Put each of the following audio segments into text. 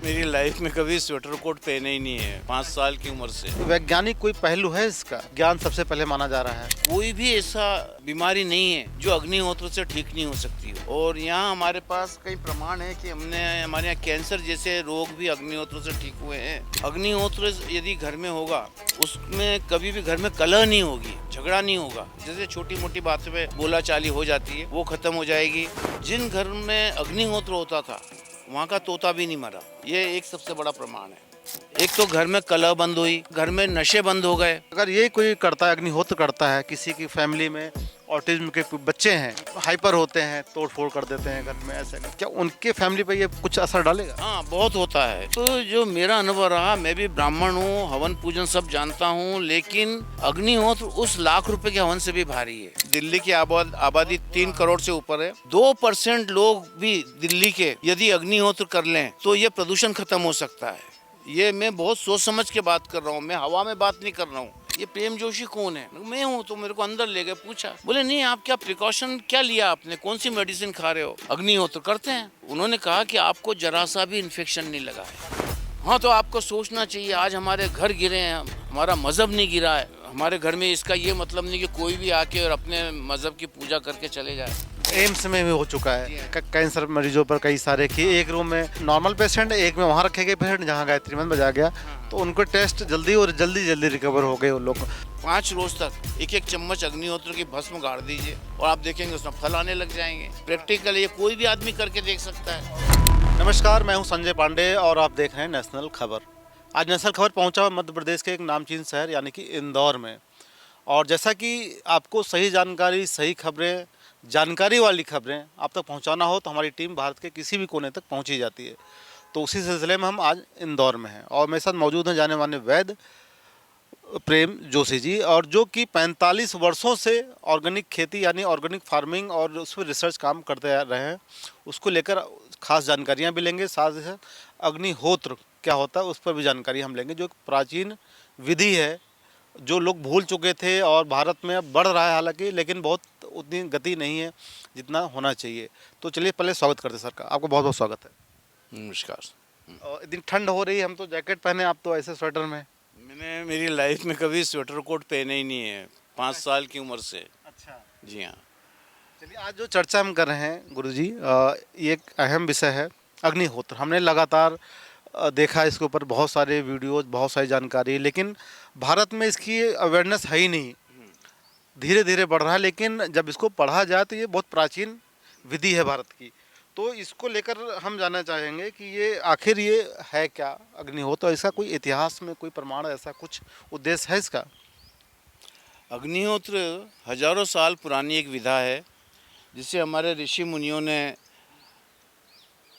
मेरी लाइफ में कभी स्वेटर कोट पहने ही नहीं है 5 साल की उम्र से। वैज्ञानिक कोई पहलू है इसका? ज्ञान सबसे पहले माना जा रहा है। कोई भी ऐसा बीमारी नहीं है जो अग्निहोत्र से ठीक नहीं हो सकती हो। और यहाँ हमारे पास कई प्रमाण है कि हमारे यहाँ कैंसर जैसे रोग भी अग्निहोत्र से ठीक हुए हैं। अग्निहोत्र यदि घर में होगा उसमें कभी भी घर में कलह नहीं होगी, झगड़ा नहीं होगा। जैसे छोटी मोटी बातों पे बोलाचाली हो जाती है वो खत्म हो जाएगी। जिन घर में अग्निहोत्र होता था वहाँ का तोता भी नहीं मरा। ये एक सबसे बड़ा प्रमाण है। एक तो घर में कलह बंद हुई, घर में नशे बंद हो गए। अगर ये कोई करता है, अग्निहोत्र करता है, किसी की फैमिली में ऑटिज्म के बच्चे हैं, हाइपर होते हैं, तोड़ फोड़ कर देते हैं घर में, ऐसे क्या उनके फैमिली पे ये कुछ असर डालेगा? हाँ, बहुत होता है। तो जो मेरा अनुभव रहा, मैं भी ब्राह्मण हूँ, हवन पूजन सब जानता हूँ, लेकिन अग्निहोत्र उस लाख रुपए के हवन से भी भारी है। दिल्ली की आबादी 3 करोड़ से ऊपर है। 2% लोग भी दिल्ली के यदि अग्निहोत्र कर लें तो ये प्रदूषण खत्म हो सकता है। ये मैं बहुत सोच समझ के बात कर रहा हूँ, मैं हवा में बात नहीं कर रहा हूँ। ये प्रेम जोशी कौन है? मैं हूँ। तो मेरे को अंदर ले गए, पूछा, बोले नहीं आप क्या प्रिकॉशन क्या लिया आपने, कौन सी मेडिसिन खा रहे हो? अग्निहोत्र करते हैं। उन्होंने कहा कि आपको जरा सा भी इन्फेक्शन नहीं लगा है। हाँ, तो आपको सोचना चाहिए, आज हमारे घर गिरे हैं, हमारा मजहब नहीं गिरा है हमारे घर में। इसका ये मतलब नहीं कि कोई भी आके और अपने मजहब की पूजा करके चले जाए। एम्स में भी हो चुका है कैंसर मरीजों पर कई सारे कि एक रूम में नॉर्मल पेशेंट, एक में वहाँ रखे गए पेशेंट जहाँ गायत्री मंत्र बजा गया, तो उनको टेस्ट जल्दी और जल्दी रिकवर हो गए उन लोग। 5 रोज तक एक चम्मच अग्निहोत्र की भस्म गाड़ दीजिए और आप देखेंगे उसमें फल आने लग जाएंगे। प्रैक्टिकल ये कोई भी आदमी करके देख सकता है। नमस्कार, मैं हूं संजय पांडे और आप देख रहे हैं नेशनल खबर। आज नेशनल खबर पहुंचा हुआ मध्य प्रदेश के एक नामचीन शहर यानी कि इंदौर में। और जैसा कि आपको सही जानकारी, सही खबरें, जानकारी वाली खबरें आप तक पहुंचाना हो तो हमारी टीम भारत के किसी भी कोने तक पहुंची जाती है। तो उसी सिलसिले में हम आज इंदौर में हैं और मेरे साथ मौजूद हैं जाने माने वैद्य प्रेम जोशी जी, और जो कि 45 वर्षों से ऑर्गेनिक खेती यानी ऑर्गेनिक फार्मिंग और उस पर रिसर्च काम करते रहे हैं। उसको लेकर खास जानकारियां भी लेंगे। साथ ही साथ अग्निहोत्र क्या होता है उस पर भी जानकारी हम लेंगे, जो एक प्राचीन विधि है जो लोग भूल चुके थे और भारत में अब बढ़ रहा है हालांकि, लेकिन बहुत उतनी गति नहीं है जितना होना चाहिए। तो चलिए पहले स्वागत करते हैं सर का, आपका बहुत बहुत स्वागत है। नमस्कार। और इतनी ठंड हो रही है, हम तो जैकेट पहने, आप तो ऐसे स्वेटर में। मैंने मेरी लाइफ में कभी स्वेटर कोट पहने ही नहीं है 5 साल की उम्र से। अच्छा, जी हाँ। चलिए आज जो चर्चा हम कर रहे हैं गुरुजी, ये एक अहम विषय है अग्निहोत्र। हमने लगातार देखा इसके ऊपर बहुत सारे वीडियोज, बहुत सारी जानकारी, लेकिन भारत में इसकी अवेयरनेस है ही नहीं। धीरे धीरे बढ़ रहा है, लेकिन जब इसको पढ़ा जाए तो ये बहुत प्राचीन विधि है भारत की। तो इसको लेकर हम जानना चाहेंगे कि ये आखिर ये है क्या अग्निहोत्र, इसका कोई इतिहास में कोई प्रमाण, ऐसा कुछ उद्देश्य है इसका? अग्निहोत्र हजारों साल पुरानी एक विधा है जिसे हमारे ऋषि मुनियों ने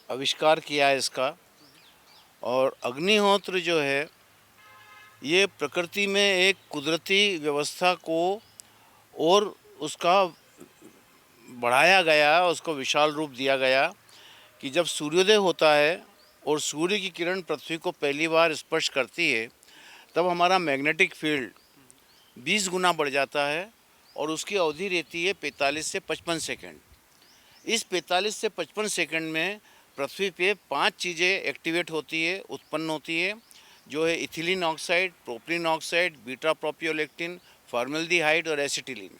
आविष्कार किया है इसका। और अग्निहोत्र जो है ये प्रकृति में एक कुदरती व्यवस्था को और उसका बढ़ाया गया, उसको विशाल रूप दिया गया कि जब सूर्योदय होता है और सूर्य की किरण पृथ्वी को पहली बार स्पर्श करती है तब हमारा मैग्नेटिक फील्ड 20 गुना बढ़ जाता है और उसकी अवधि रहती है 45 से 55 सेकंड। इस 45 से 55 सेकंड में पृथ्वी पे 5 चीज़ें एक्टिवेट होती है, उत्पन्न होती है, जो है ethylene oxide, propylene oxide, beta propiolactone, formaldehyde और एसिटिलीन।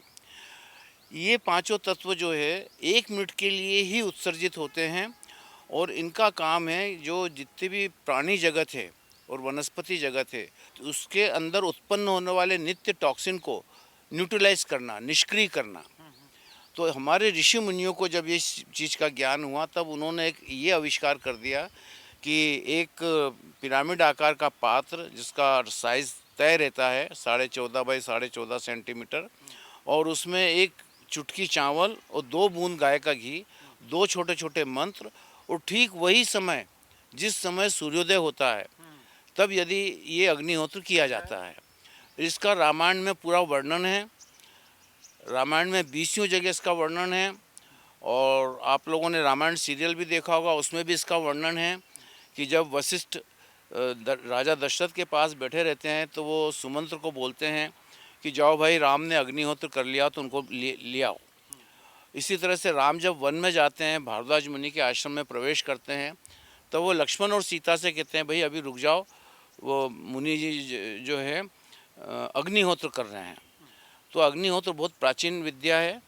ये पांचों तत्व जो है 1 मिनट के लिए ही उत्सर्जित होते हैं और इनका काम है जो जितने भी प्राणी जगत है और वनस्पति जगत है तो उसके अंदर उत्पन्न होने वाले नित्य टॉक्सिन को न्यूट्रलाइज करना, निष्क्रिय करना। तो हमारे ऋषि मुनियों को जब ये चीज़ का ज्ञान हुआ तब उन्होंने एक ये आविष्कार कर दिया कि एक पिरामिड आकार का पात्र जिसका साइज़ तय रहता है 14.5 बाई 14.5 सेंटीमीटर, और उसमें एक चुटकी चावल और 2 बूंद गाय का घी, 2 छोटे छोटे मंत्र, और ठीक वही समय जिस समय सूर्योदय होता है तब यदि ये अग्निहोत्र किया जाता है। इसका रामायण में पूरा वर्णन है। रामायण में 20 जगह इसका वर्णन है और आप लोगों ने रामायण सीरियल भी देखा होगा, उसमें भी इसका वर्णन है कि जब वशिष्ठ राजा दशरथ के पास बैठे रहते हैं तो वो सुमंत्र को बोलते हैं कि जाओ भाई, राम ने अग्निहोत्र कर लिया तो उनको ले आओ। इसी तरह से राम जब वन में जाते हैं, भारद्वाज मुनि के आश्रम में प्रवेश करते हैं, तो वो लक्ष्मण और सीता से कहते हैं भाई अभी रुक जाओ, वो मुनि जी जो है अग्निहोत्र कर रहे हैं। तो अग्निहोत्र बहुत प्राचीन विद्या है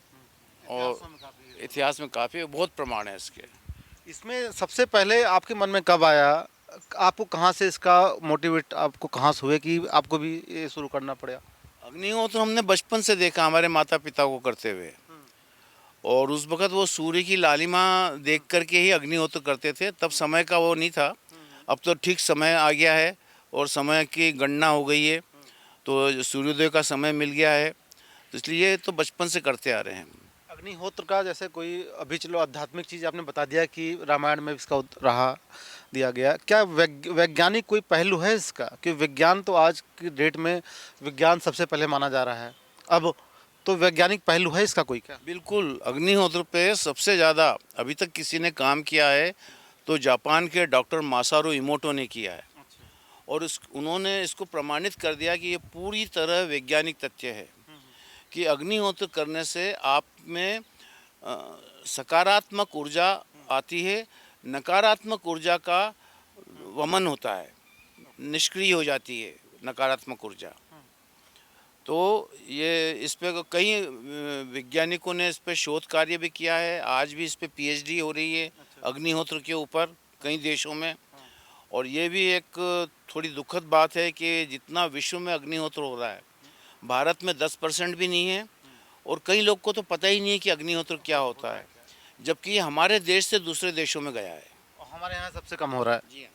और इतिहास में काफ़ी बहुत प्रमाण है इसके। इसमें सबसे पहले आपके मन में कब आया, आपको कहाँ से इसका मोटिवेट आपको कहाँ से हुए कि आपको भी ये शुरू करना पड़ा? अग्निहोत्र हमने बचपन से देखा हमारे माता पिता को करते हुए, और उस वक़्त वो सूर्य की लालिमा देख कर के ही अग्निहोत्र करते थे। तब समय का वो नहीं था, अब तो ठीक समय आ गया है और समय की गणना हो गई है, तो सूर्योदय का समय मिल गया है, तो इसलिए तो बचपन से करते आ रहे हैं। अग्निहोत्र का जैसे कोई अभी चलो आध्यात्मिक चीज़ आपने बता दिया कि रामायण में इसका रहा दिया गया, क्या वैज्ञानिक कोई पहलू है इसका? कि विज्ञान तो आज की डेट में विज्ञान सबसे पहले माना जा रहा है, अब तो वैज्ञानिक पहलू है इसका कोई क्या? बिल्कुल, अग्निहोत्र पे सबसे ज़्यादा अभी तक किसी ने काम किया है तो जापान के डॉक्टर मासारू इमोटो ने किया है, और उन्होंने इसको प्रमाणित कर दिया कि ये पूरी तरह वैज्ञानिक तथ्य है कि अग्निहोत्र करने से आप में सकारात्मक ऊर्जा आती है, नकारात्मक ऊर्जा का वमन होता है, निष्क्रिय हो जाती है नकारात्मक ऊर्जा। तो ये इस पे कई वैज्ञानिकों ने इस पे शोध कार्य भी किया है, आज भी इस पे पीएचडी हो रही है अग्निहोत्र के ऊपर कई देशों में। और ये भी एक थोड़ी दुखद बात है कि जितना विश्व में अग्निहोत्र हो रहा है, भारत में 10% भी नहीं है, और कई लोग को तो पता ही नहीं है कि अग्निहोत्र क्या होता है, जबकि ये हमारे देश से दूसरे देशों में गया है। और हमारे यहाँ सबसे कम हो रहा है। जी हाँ।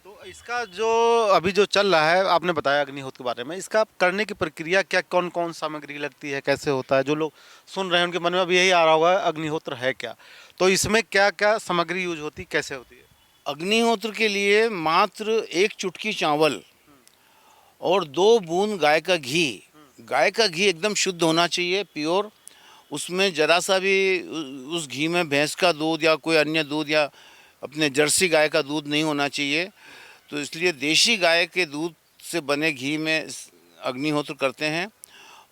तो इसका जो अभी जो चल रहा है, आपने बताया अग्निहोत्र के बारे में, इसका करने की प्रक्रिया क्या, कौन कौन सामग्री लगती है, कैसे होता है? जो लोग सुन रहे हैं उनके मन में अभी यही आ रहा होगा अग्निहोत्र है क्या, तो इसमें क्या क्या सामग्री यूज होती, कैसे होती है? अग्निहोत्र के लिए मात्र 1 चुटकी चावल और 2 बूंद गाय का घी। गाय का घी एकदम शुद्ध होना चाहिए, प्योर। उसमें ज़रा सा भी उस घी में भैंस का दूध या कोई अन्य दूध या अपने जर्सी गाय का दूध नहीं होना चाहिए। तो इसलिए देशी गाय के दूध से बने घी में अग्निहोत्र करते हैं।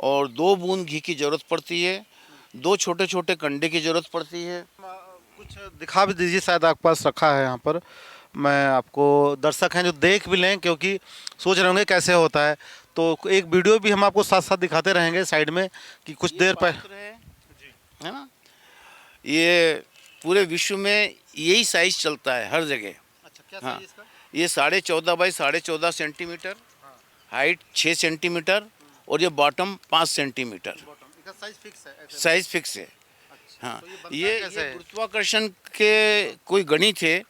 और 2 बूंद घी की ज़रूरत पड़ती है, 2 छोटे छोटे कंडे की ज़रूरत पड़ती है। कुछ दिखा भी दीजिए, शायद आपके पास रखा है यहाँ पर, मैं आपको दर्शक हैं जो देख भी लें, क्योंकि सोच रहे होंगे कैसे होता है, तो एक वीडियो भी हम आपको साथ साथ दिखाते रहेंगे साइड में कि कुछ देर पात्र है ना, ये पूरे विश्व में यही साइज चलता है हर जगह। अच्छा, क्या हाँ, साइज इसका? ये 14.5 बाई 14.5 सेंटीमीटर, हाइट 6 सेंटीमीटर, और ये बॉटम 5 सेंटीमीटर। इसका साइज फिक्स है? साइज फिक्स है। अच्छा, हाँ, तो बनता ये कैसे है? गुरुत्वाकर्षण के कोई गणित है,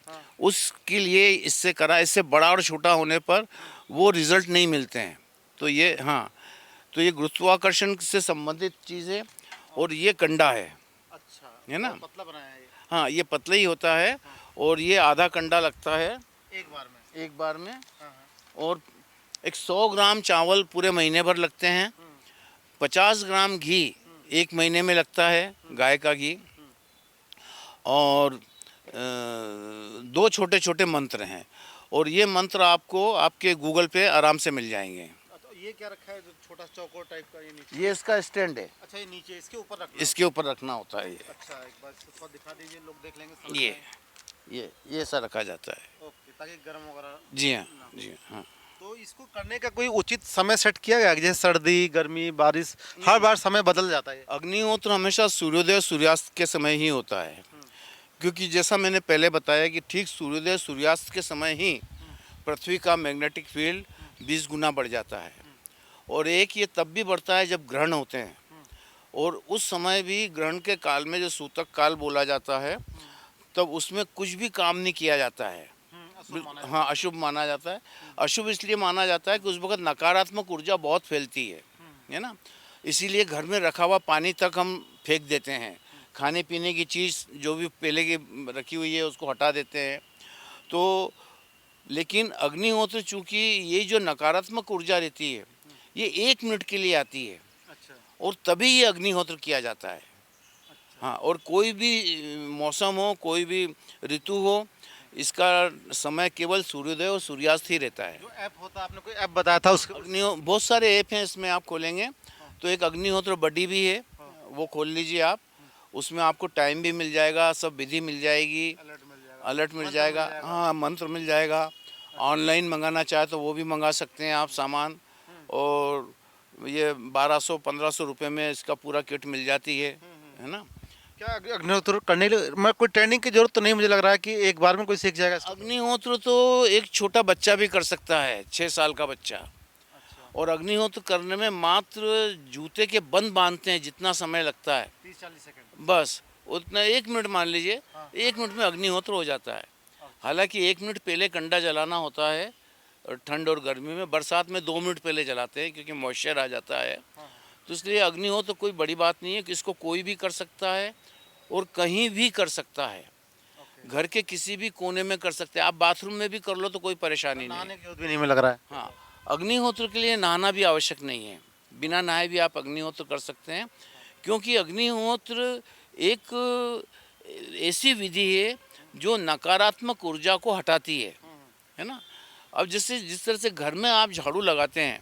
उसके लिए इससे करा। इससे बड़ा और छोटा होने पर वो रिजल्ट नहीं मिलते हैं। तो ये हाँ, तो ये गुरुत्वाकर्षण से संबंधित चीज़ है। और ये कंडा है, अच्छा, है ना? पतला बनाया है ये? हाँ, ये पतला ही होता है, और ये आधा कंडा लगता है एक बार में? एक बार में। हाँ। और एक 100 ग्राम चावल पूरे महीने भर लगते हैं। 50 ग्राम घी 1 महीने में लगता है, गाय का घी। और 2 छोटे छोटे मंत्र हैं, और ये मंत्र आपको आपके गूगल पे आराम से मिल जाएंगे। तो ये क्या रखा है, जो छोटा चौकोर टाइप का, ये नीचे? ये इसका स्टैंड है, अच्छा, ये नीचे इसके ऊपर रखना इसके ऊपर रखना होता है। अच्छा, एक बार इसको थोड़ा दिखा दीजिए, लोग देख लेंगे, समझ ये जाएंगे। ये ऐसा रखा जाता है। ओके, ताकि गर्म वगैरह। जी हाँ, जी हाँ। तो इसको करने का कोई उचित समय सेट किया गया है? जैसे सर्दी, गर्मी, बारिश, हर बार समय बदल जाता है? अग्निहोत्र हमेशा सूर्योदय सूर्यास्त के समय ही होता है, क्योंकि जैसा मैंने पहले बताया कि ठीक सूर्योदय सूर्यास्त के समय ही पृथ्वी का मैग्नेटिक फील्ड 20 गुना बढ़ जाता है। और एक ये तब भी बढ़ता है जब ग्रहण होते हैं, और उस समय भी ग्रहण के काल में जो सूतक काल बोला जाता है, तब उसमें कुछ भी काम नहीं किया जाता है। हाँ, अशुभ माना जाता है। अशुभ इसलिए माना जाता है कि उस वक्त नकारात्मक ऊर्जा बहुत फैलती है ना। इसीलिए घर में रखा हुआ पानी तक हम फेंक देते हैं, खाने पीने की चीज़ जो भी पहले की रखी हुई है उसको हटा देते हैं। तो लेकिन अग्निहोत्र चूँकि ये जो नकारात्मक ऊर्जा रहती है, ये 1 मिनट के लिए आती है। अच्छा। और तभी ये अग्निहोत्र किया जाता है। हाँ, और कोई भी मौसम हो, कोई भी ऋतु हो, इसका समय केवल सूर्योदय और सूर्यास्त ही रहता है। जो ऐप होता है, आपने कोई ऐप बताया था उसके? बहुत सारे ऐप हैं इसमें, आप खोलेंगे तो एक अग्निहोत्र बडी भी है, वो खोल लीजिए आप। उसमें आपको टाइम भी मिल जाएगा, सब विधि मिल जाएगी, अलर्ट मिल जाएगा, हाँ मंत्र मिल जाएगा। ऑनलाइन मंगाना चाहे तो वो भी मंगा सकते हैं आप सामान, और ये 1200-1500 रुपये में इसका पूरा किट मिल जाती है ना। क्या अग्निहोत्र करने के लिए मैं कोई ट्रेनिंग की जरूरत तो नहीं मुझे लग रहा है कि एक बार में कोई सीख जाएगा इसको? अग्निहोत्र तो एक छोटा बच्चा भी कर सकता है, 6 साल का बच्चा। और अग्निहोत्र करने में मात्र जूते के बंद बांधते हैं जितना समय लगता है, 30-40 सेकंड। बस उतना 1 मिनट मान लीजिए, 1 मिनट में अग्निहोत्र हो जाता है। हालांकि 1 मिनट पहले कंडा जलाना होता है, और ठंड और गर्मी में, बरसात में 2 मिनट पहले जलाते हैं क्योंकि मॉइस्चर आ जाता है। तो इसलिए अग्निहोत्र कोई बड़ी बात नहीं है कि इसको कोई भी कर सकता है और कहीं भी कर सकता है, घर के किसी भी कोने में कर सकते हैं। आप बाथरूम में भी कर लो तो कोई परेशानी नहीं। नहाने की जरूरत भी नहीं मुझे लग रहा है। हाँ, अग्निहोत्र के लिए नहाना भी आवश्यक नहीं है, बिना नहाए भी आप अग्निहोत्र कर सकते हैं, क्योंकि अग्निहोत्र एक ऐसी विधि है जो नकारात्मक ऊर्जा को हटाती है ना। अब जैसे जिस तरह से घर में आप झाड़ू लगाते हैं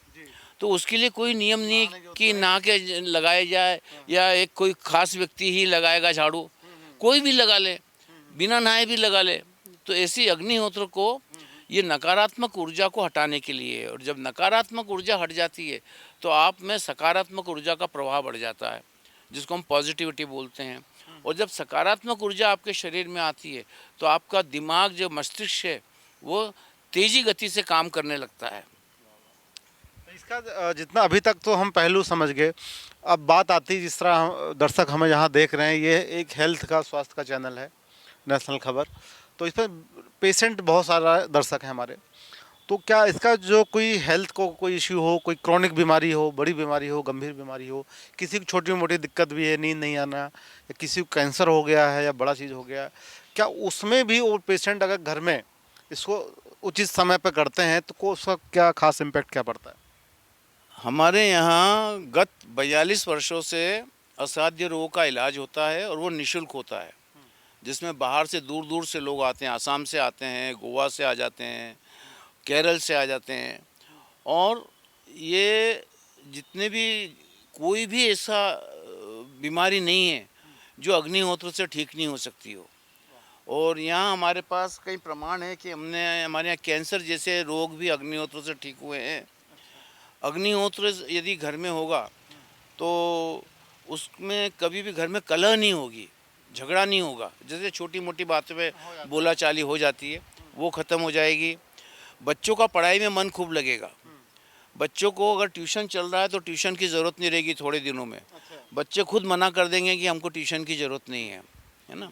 तो उसके लिए कोई नियम नहीं है कि नहा के लगाया जाए या एक कोई खास व्यक्ति ही लगाएगा झाड़ू, कोई भी लगा ले, बिना नहाए भी लगा ले। तो ऐसी अग्निहोत्र को ये नकारात्मक ऊर्जा को हटाने के लिए है, और जब नकारात्मक ऊर्जा हट जाती है तो आप में सकारात्मक ऊर्जा का प्रभाव बढ़ जाता है, जिसको हम पॉजिटिविटी बोलते हैं। और जब सकारात्मक ऊर्जा आपके शरीर में आती है तो आपका दिमाग, जो मस्तिष्क है, वो तेजी गति से काम करने लगता है। इसका जितना अभी तक तो हम पहलू समझ गए, अब बात आती है जिस तरह दर्शक हमें यहाँ देख रहे हैं, ये एक हेल्थ का, स्वास्थ्य का चैनल है नेशनल खबर, तो इस पर पेशेंट बहुत सारा दर्शक है हमारे। तो क्या इसका जो कोई हेल्थ को कोई इश्यू हो, कोई क्रॉनिक बीमारी हो, बड़ी बीमारी हो, गंभीर बीमारी हो, किसी को छोटी मोटी दिक्कत भी है, नींद नहीं आना, या किसी को कैंसर हो गया है या बड़ा चीज़ हो गया, क्या उसमें भी वो पेशेंट अगर घर में इसको उचित समय पर करते हैं तो को उसका क्या खास इम्पैक्ट क्या पड़ता है? हमारे यहाँ गत 42 वर्षों से असाध्य रोगों का इलाज होता है, और वो निःशुल्क होता है, जिसमें बाहर से दूर दूर से लोग आते हैं, आसाम से आते हैं, गोवा से आ जाते हैं, केरल से आ जाते हैं। और ये जितने भी, कोई भी ऐसा बीमारी नहीं है जो अग्निहोत्र से ठीक नहीं हो सकती हो। और यहाँ हमारे पास कई प्रमाण है कि हमारे यहाँ कैंसर जैसे रोग भी अग्निहोत्र से ठीक हुए हैं। अग्निहोत्र यदि घर में होगा तो उसमें कभी भी घर में कलह नहीं होगी, झगड़ा नहीं होगा। जैसे छोटी मोटी बातों पे बोलाचाली हो जाती है, वो ख़त्म हो जाएगी। बच्चों का पढ़ाई में मन खूब लगेगा। बच्चों को अगर ट्यूशन चल रहा है तो ट्यूशन की ज़रूरत नहीं रहेगी थोड़े दिनों में। बच्चे खुद मना कर देंगे कि हमको ट्यूशन की ज़रूरत नहीं है ना।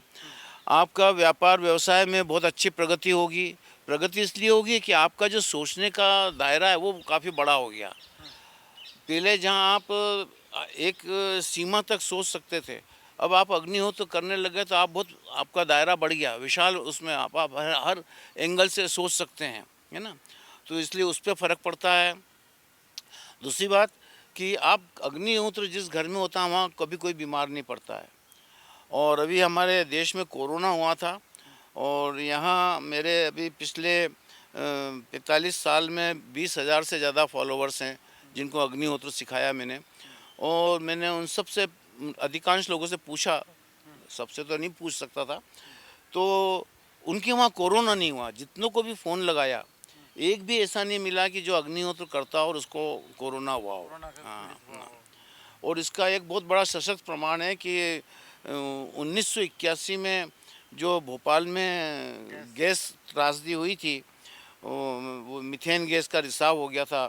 आपका व्यापार व्यवसाय में बहुत अच्छी प्रगति होगी। प्रगति इसलिए होगी कि आपका जो सोचने का दायरा है वो काफ़ी बड़ा हो गया। पहले जहां आप एक सीमा तक सोच सकते थे, अब आप अग्निहोत्र करने लगे तो आप बहुत, आपका दायरा बढ़ गया, विशाल, उसमें आप हर एंगल से सोच सकते हैं, है ना। तो इसलिए उस पर फ़र्क पड़ता है। दूसरी बात कि आप अग्निहोत्र जिस घर में होता है वहाँ कभी कोई बीमार नहीं पड़ता है। और अभी हमारे देश में कोरोना हुआ था, और यहाँ मेरे अभी पिछले 45 साल में 20,000 से ज़्यादा फॉलोवर्स हैं जिनको अग्निहोत्र सिखाया मैंने। और मैंने उन सब से, अधिकांश लोगों से पूछा, सबसे तो नहीं पूछ सकता था, तो उनके वहाँ कोरोना नहीं हुआ। जितनों को भी फ़ोन लगाया, एक भी ऐसा नहीं मिला कि जो अग्निहोत्र करता हो और उसको कोरोना हुआ हो। हाँ। और इसका एक बहुत बड़ा सशक्त प्रमाण है कि 1981 में जो भोपाल में गैस त्रासदी हुई थी, वो मीथेन गैस का रिसाव हो गया था,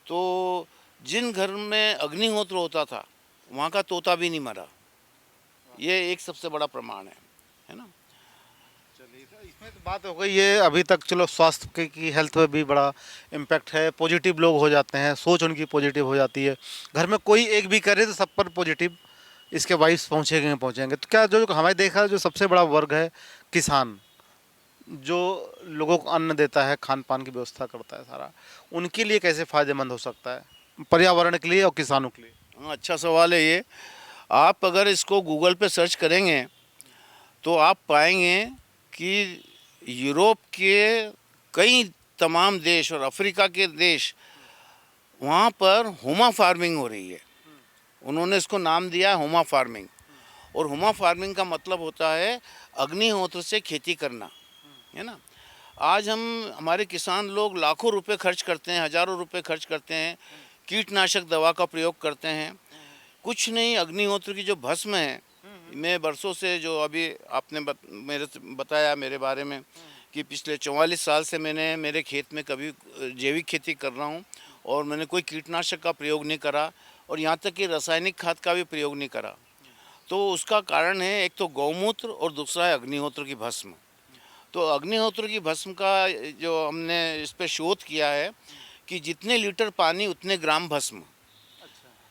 तो जिन घर में अग्निहोत्र होता था वहाँ का तोता भी नहीं मरा। ये एक सबसे बड़ा प्रमाण है ना। चलिए, तो इसमें तो बात हो गई ये, अभी तक चलो स्वास्थ्य की हेल्थ पे भी बड़ा इम्पैक्ट है, पॉजिटिव लोग हो जाते हैं, सोच उनकी पॉजिटिव हो जाती है। घर में कोई एक भी करे तो सब पर पॉजिटिव इसके वाइब्स पहुँचेंगे। तो क्या जो हमारे देखा जो सबसे बड़ा वर्ग है किसान, जो लोगों को अन्न देता है, खान पान की व्यवस्था करता है सारा, उनके लिए कैसे फ़ायदेमंद हो सकता है, पर्यावरण के लिए और किसानों के लिए? हाँ, अच्छा सवाल है ये। आप अगर इसको गूगल पे सर्च करेंगे तो आप पाएंगे कि यूरोप के कई तमाम देश और अफ्रीका के देश, वहाँ पर हुमा फार्मिंग हो रही है। उन्होंने इसको नाम दिया है हुमा फार्मिंग। और हुमा फार्मिंग का मतलब होता है अग्निहोत्र से खेती करना। है ना। आज हम हमारे किसान लोग लाखों रुपए खर्च करते हैं, हज़ारों रुपए खर्च करते हैं, कीटनाशक दवा का प्रयोग करते हैं। कुछ नहीं, अग्निहोत्र की जो भस्म है, मैं बरसों से, जो अभी आपने मेरे से बताया मेरे बारे में कि पिछले 44 साल से मैंने मेरे खेत में कभी जैविक खेती कर रहा हूँ और मैंने कोई कीटनाशक का प्रयोग नहीं करा और यहाँ तक कि रासायनिक खाद का भी प्रयोग नहीं करा। तो उसका कारण है, एक तो गौमूत्र और दूसरा है अग्निहोत्र की भस्म। तो अग्निहोत्र की भस्म का जो हमने इस पे शोध किया है कि जितने लीटर पानी उतने ग्राम भस्म।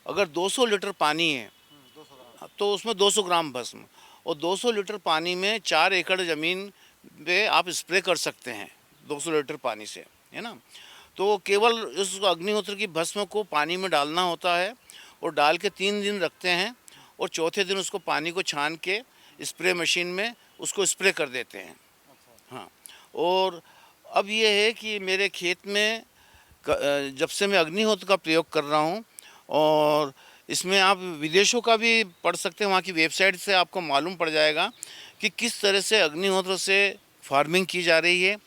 अगर 200 लीटर पानी है तो उसमें 200 ग्राम भस्म, और 200 लीटर पानी में 4 एकड़ ज़मीन पे आप स्प्रे कर सकते हैं 200 लीटर पानी से, है ना। तो केवल उस अग्निहोत्र की भस्म को पानी में डालना होता है और डाल के 3 दिन रखते हैं और चौथे दिन उसको पानी को छान के स्प्रे मशीन में उसको स्प्रे कर देते हैं। हाँ, और अब ये है कि मेरे खेत में जब से मैं अग्निहोत्र का प्रयोग कर रहा हूँ, और इसमें आप विदेशों का भी पढ़ सकते हैं, वहाँ की वेबसाइट से आपको मालूम पड़ जाएगा कि किस तरह से अग्निहोत्र से फार्मिंग की जा रही है,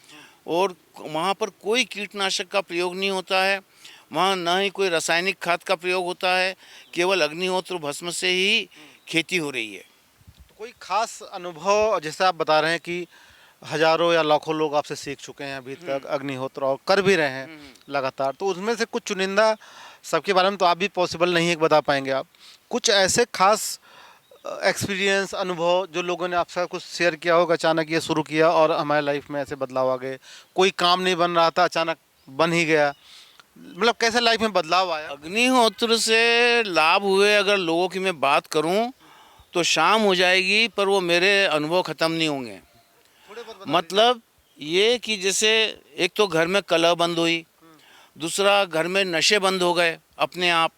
और वहाँ पर कोई कीटनाशक का प्रयोग नहीं होता है, वहाँ ना ही कोई रासायनिक खाद का प्रयोग होता है, केवल अग्निहोत्र भस्म से ही खेती हो रही है। तो कोई खास अनुभव, जैसे आप बता रहे हैं कि हजारों या लाखों लोग आपसे सीख चुके हैं अभी तक अग्निहोत्र और कर भी रहे हैं लगातार, तो उसमें से कुछ चुनिंदा, सबके बारे में तो आप भी पॉसिबल नहीं है कि बता पाएंगे आप, कुछ ऐसे खास एक्सपीरियंस, अनुभव जो लोगों ने आपसे कुछ शेयर किया होगा, अचानक ये शुरू किया और हमारे लाइफ में ऐसे बदलाव आ गए, कोई काम नहीं बन रहा था अचानक बन ही गया, मतलब कैसे लाइफ में बदलाव आया? अग्निहोत्र से लाभ हुए अगर लोगों की मैं बात करूं तो शाम हो जाएगी, पर वो मेरे अनुभव ख़त्म नहीं होंगे। थोड़े बहुत बता मतलब ये कि जैसे एक तो घर में कलह बंद हुई, दूसरा घर में नशे बंद हो गए अपने आप।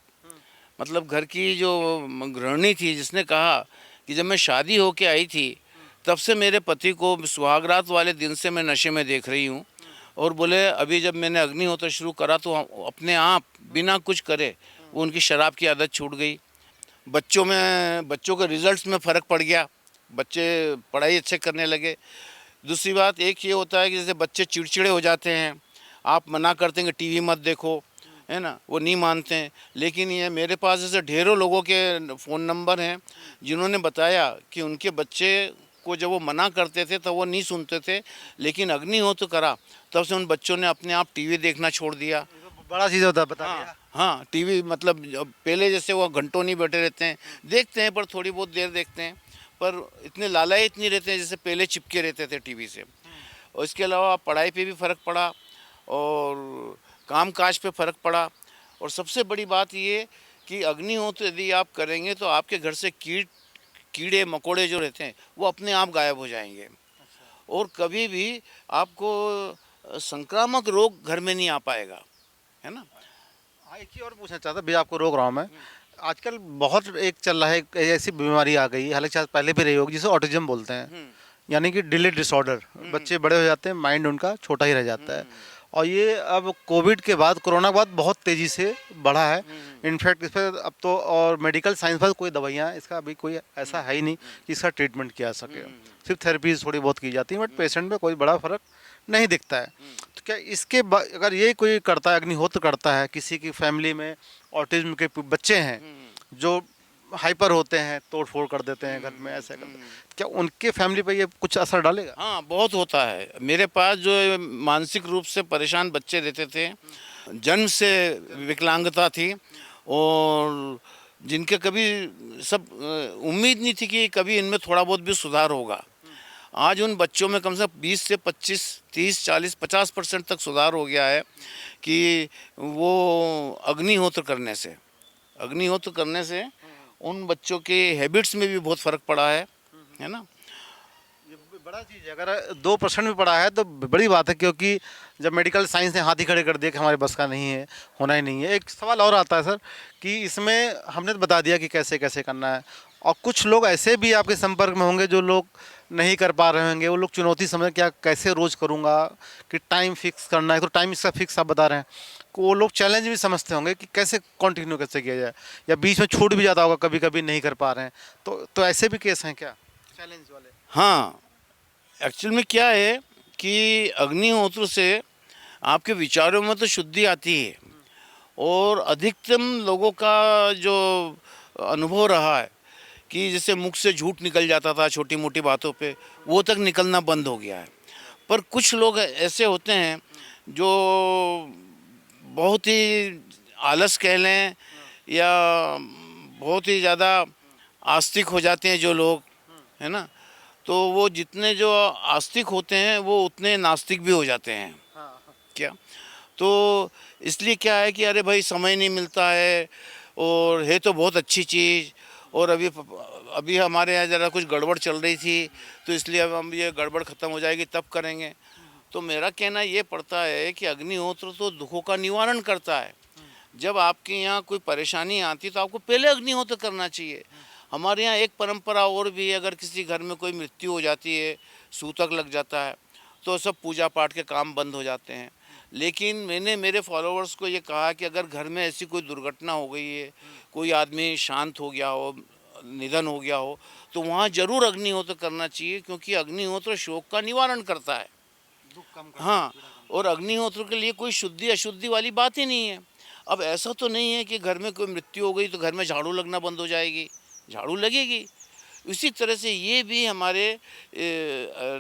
मतलब घर की जो गृहिणी थी, जिसने कहा कि जब मैं शादी होके आई थी तब से मेरे पति को सुहागरात वाले दिन से मैं नशे में देख रही हूँ, और बोले अभी जब मैंने अग्निहोत्र शुरू करा तो अपने आप बिना कुछ करे वो उनकी शराब की आदत छूट गई। बच्चों के रिजल्ट्स में फ़र्क पड़ गया, बच्चे पढ़ाई अच्छे करने लगे। दूसरी बात एक ये होता है कि जैसे बच्चे चिड़चिड़े हो जाते हैं, आप मना करते हैं कि टीवी मत देखो, है ना, वो नहीं मानते हैं। लेकिन ये मेरे पास ऐसे ढेरों लोगों के फ़ोन नंबर हैं जिन्होंने बताया कि उनके बच्चे को जब वो मना करते थे तो वो नहीं सुनते थे, लेकिन अग्निहोत्र करा तब से उन बच्चों ने अपने आप टीवी देखना छोड़ दिया। बड़ा चीज़ होता है, बता हाँ दिया। हाँ, टीवी मतलब पहले जैसे वो घंटों नहीं बैठे रहते हैं, देखते हैं पर थोड़ी बहुत देर देखते हैं, पर इतने लालायित नहीं रहते हैं जैसे पहले चिपके रहते थे टीवी से। और इसके अलावा पढ़ाई पे भी फ़र्क पड़ा और काम काज पे फ़र्क पड़ा, और सबसे बड़ी बात ये कि अग्निहोत्र यदि आप करेंगे तो आपके घर से कीड़े मकोड़े जो रहते हैं वो अपने आप गायब हो जाएंगे, और कभी भी आपको संक्रामक रोग घर में नहीं आ पाएगा, है ना। हाँ, एक चीज़ और पूछना चाहता भैया, आपको रोक रहा हूँ मैं। आजकल बहुत एक चल रहा है, एक ऐसी बीमारी आ गई, हालांकि शायद पहले भी रही होगी, जिसे ऑटिज्म बोलते हैं, यानी कि डिले डिसऑर्डर। बच्चे बड़े हो जाते हैं, माइंड उनका छोटा ही रह जाता है, और ये अब कोविड के बाद, कोरोना के बाद बहुत तेज़ी से बढ़ा है। इनफैक्ट इस पर अब तो और मेडिकल साइंस पर कोई दवाइयाँ, इसका अभी कोई ऐसा है ही नहीं कि इसका ट्रीटमेंट किया जा सके, सिर्फ थेरेपीज थोड़ी बहुत की जाती हैं, बट पेशेंट में कोई बड़ा फर्क नहीं दिखता है। तो क्या इसके अगर ये कोई करता है, अग्निहोत्र करता है, किसी की फैमिली में ऑटिज्म के बच्चे हैं जो हाइपर होते हैं, तोड़ फोड़ कर देते हैं घर में, ऐसे करते हैं, क्या उनके फैमिली पे ये कुछ असर डालेगा? हाँ, बहुत होता है। मेरे पास जो मानसिक रूप से परेशान बच्चे रहते थे, जन्म से विकलांगता थी, और जिनके कभी सब उम्मीद नहीं थी कि कभी इनमें थोड़ा बहुत भी सुधार होगा। आज उन बच्चों में कम से कम 20 से 25, 30, 40, 50% तक सुधार हो गया है कि वो अग्निहोत्र करने से उन बच्चों के हैबिट्स में भी बहुत फ़र्क पड़ा है ना। ये बड़ा चीज़ है, अगर 2% भी पड़ा है तो बड़ी बात है, क्योंकि जब मेडिकल साइंस ने हाथ ही खड़े कर दिया कि हमारे बस का नहीं है, होना ही नहीं है। एक सवाल और आता है सर कि इसमें हमने तो बता दिया कि कैसे कैसे करना है, और कुछ लोग ऐसे भी आपके संपर्क में होंगे जो लोग नहीं कर पा रहे होंगे, वो लोग चुनौती समझ क्या कैसे रोज़ करूँगा, कि टाइम फिक्स करना है, तो टाइम इसका फिक्स आप बता रहे हैं, वो लोग चैलेंज भी समझते होंगे कि कैसे कंटिन्यू कैसे किया जाए, या बीच में छूट भी जाता होगा, कभी कभी नहीं कर पा रहे हैं, तो ऐसे भी केस हैं क्या चैलेंज वाले? हाँ, एक्चुअल में क्या है कि अग्निहोत्र से आपके विचारों में तो शुद्धि आती है, और अधिकतम लोगों का जो अनुभव रहा है कि जैसे मुख से झूठ निकल जाता था छोटी मोटी बातों पे, वो तक निकलना बंद हो गया है। पर कुछ लोग ऐसे होते हैं जो बहुत ही आलस कह लें या बहुत ही ज़्यादा आस्तिक हो जाते हैं जो लोग, है ना, तो वो जितने जो आस्तिक होते हैं वो उतने नास्तिक भी हो जाते हैं। क्या, तो इसलिए क्या है कि अरे भाई समय नहीं मिलता है, और है तो बहुत अच्छी चीज़, और अभी हमारे यहाँ ज़रा कुछ गड़बड़ चल रही थी, तो इसलिए अब हम ये गड़बड़ ख़त्म हो जाएगी तब करेंगे। तो मेरा कहना ये पड़ता है कि अग्निहोत्र तो दुखों का निवारण करता है। जब आपके यहाँ कोई परेशानी आती तो आपको पहले अग्निहोत्र करना चाहिए। हमारे यहाँ एक परंपरा और भी है, अगर किसी घर में कोई मृत्यु हो जाती है, सूतक लग जाता है, तो सब पूजा पाठ के काम बंद हो जाते हैं। लेकिन मैंने मेरे फॉलोअर्स को ये कहा कि अगर घर में ऐसी कोई दुर्घटना हो गई है, कोई आदमी शांत हो गया हो, निधन हो गया हो, तो वहाँ ज़रूर अग्निहोत्र करना चाहिए, क्योंकि अग्निहोत्र शोक का निवारण करता है। हाँ, और अग्निहोत्र के लिए कोई शुद्धि अशुद्धि वाली बात ही नहीं है। अब ऐसा तो नहीं है कि घर में कोई मृत्यु हो गई तो घर में झाड़ू लगना बंद हो जाएगी, झाड़ू लगेगी। इसी तरह से ये भी हमारे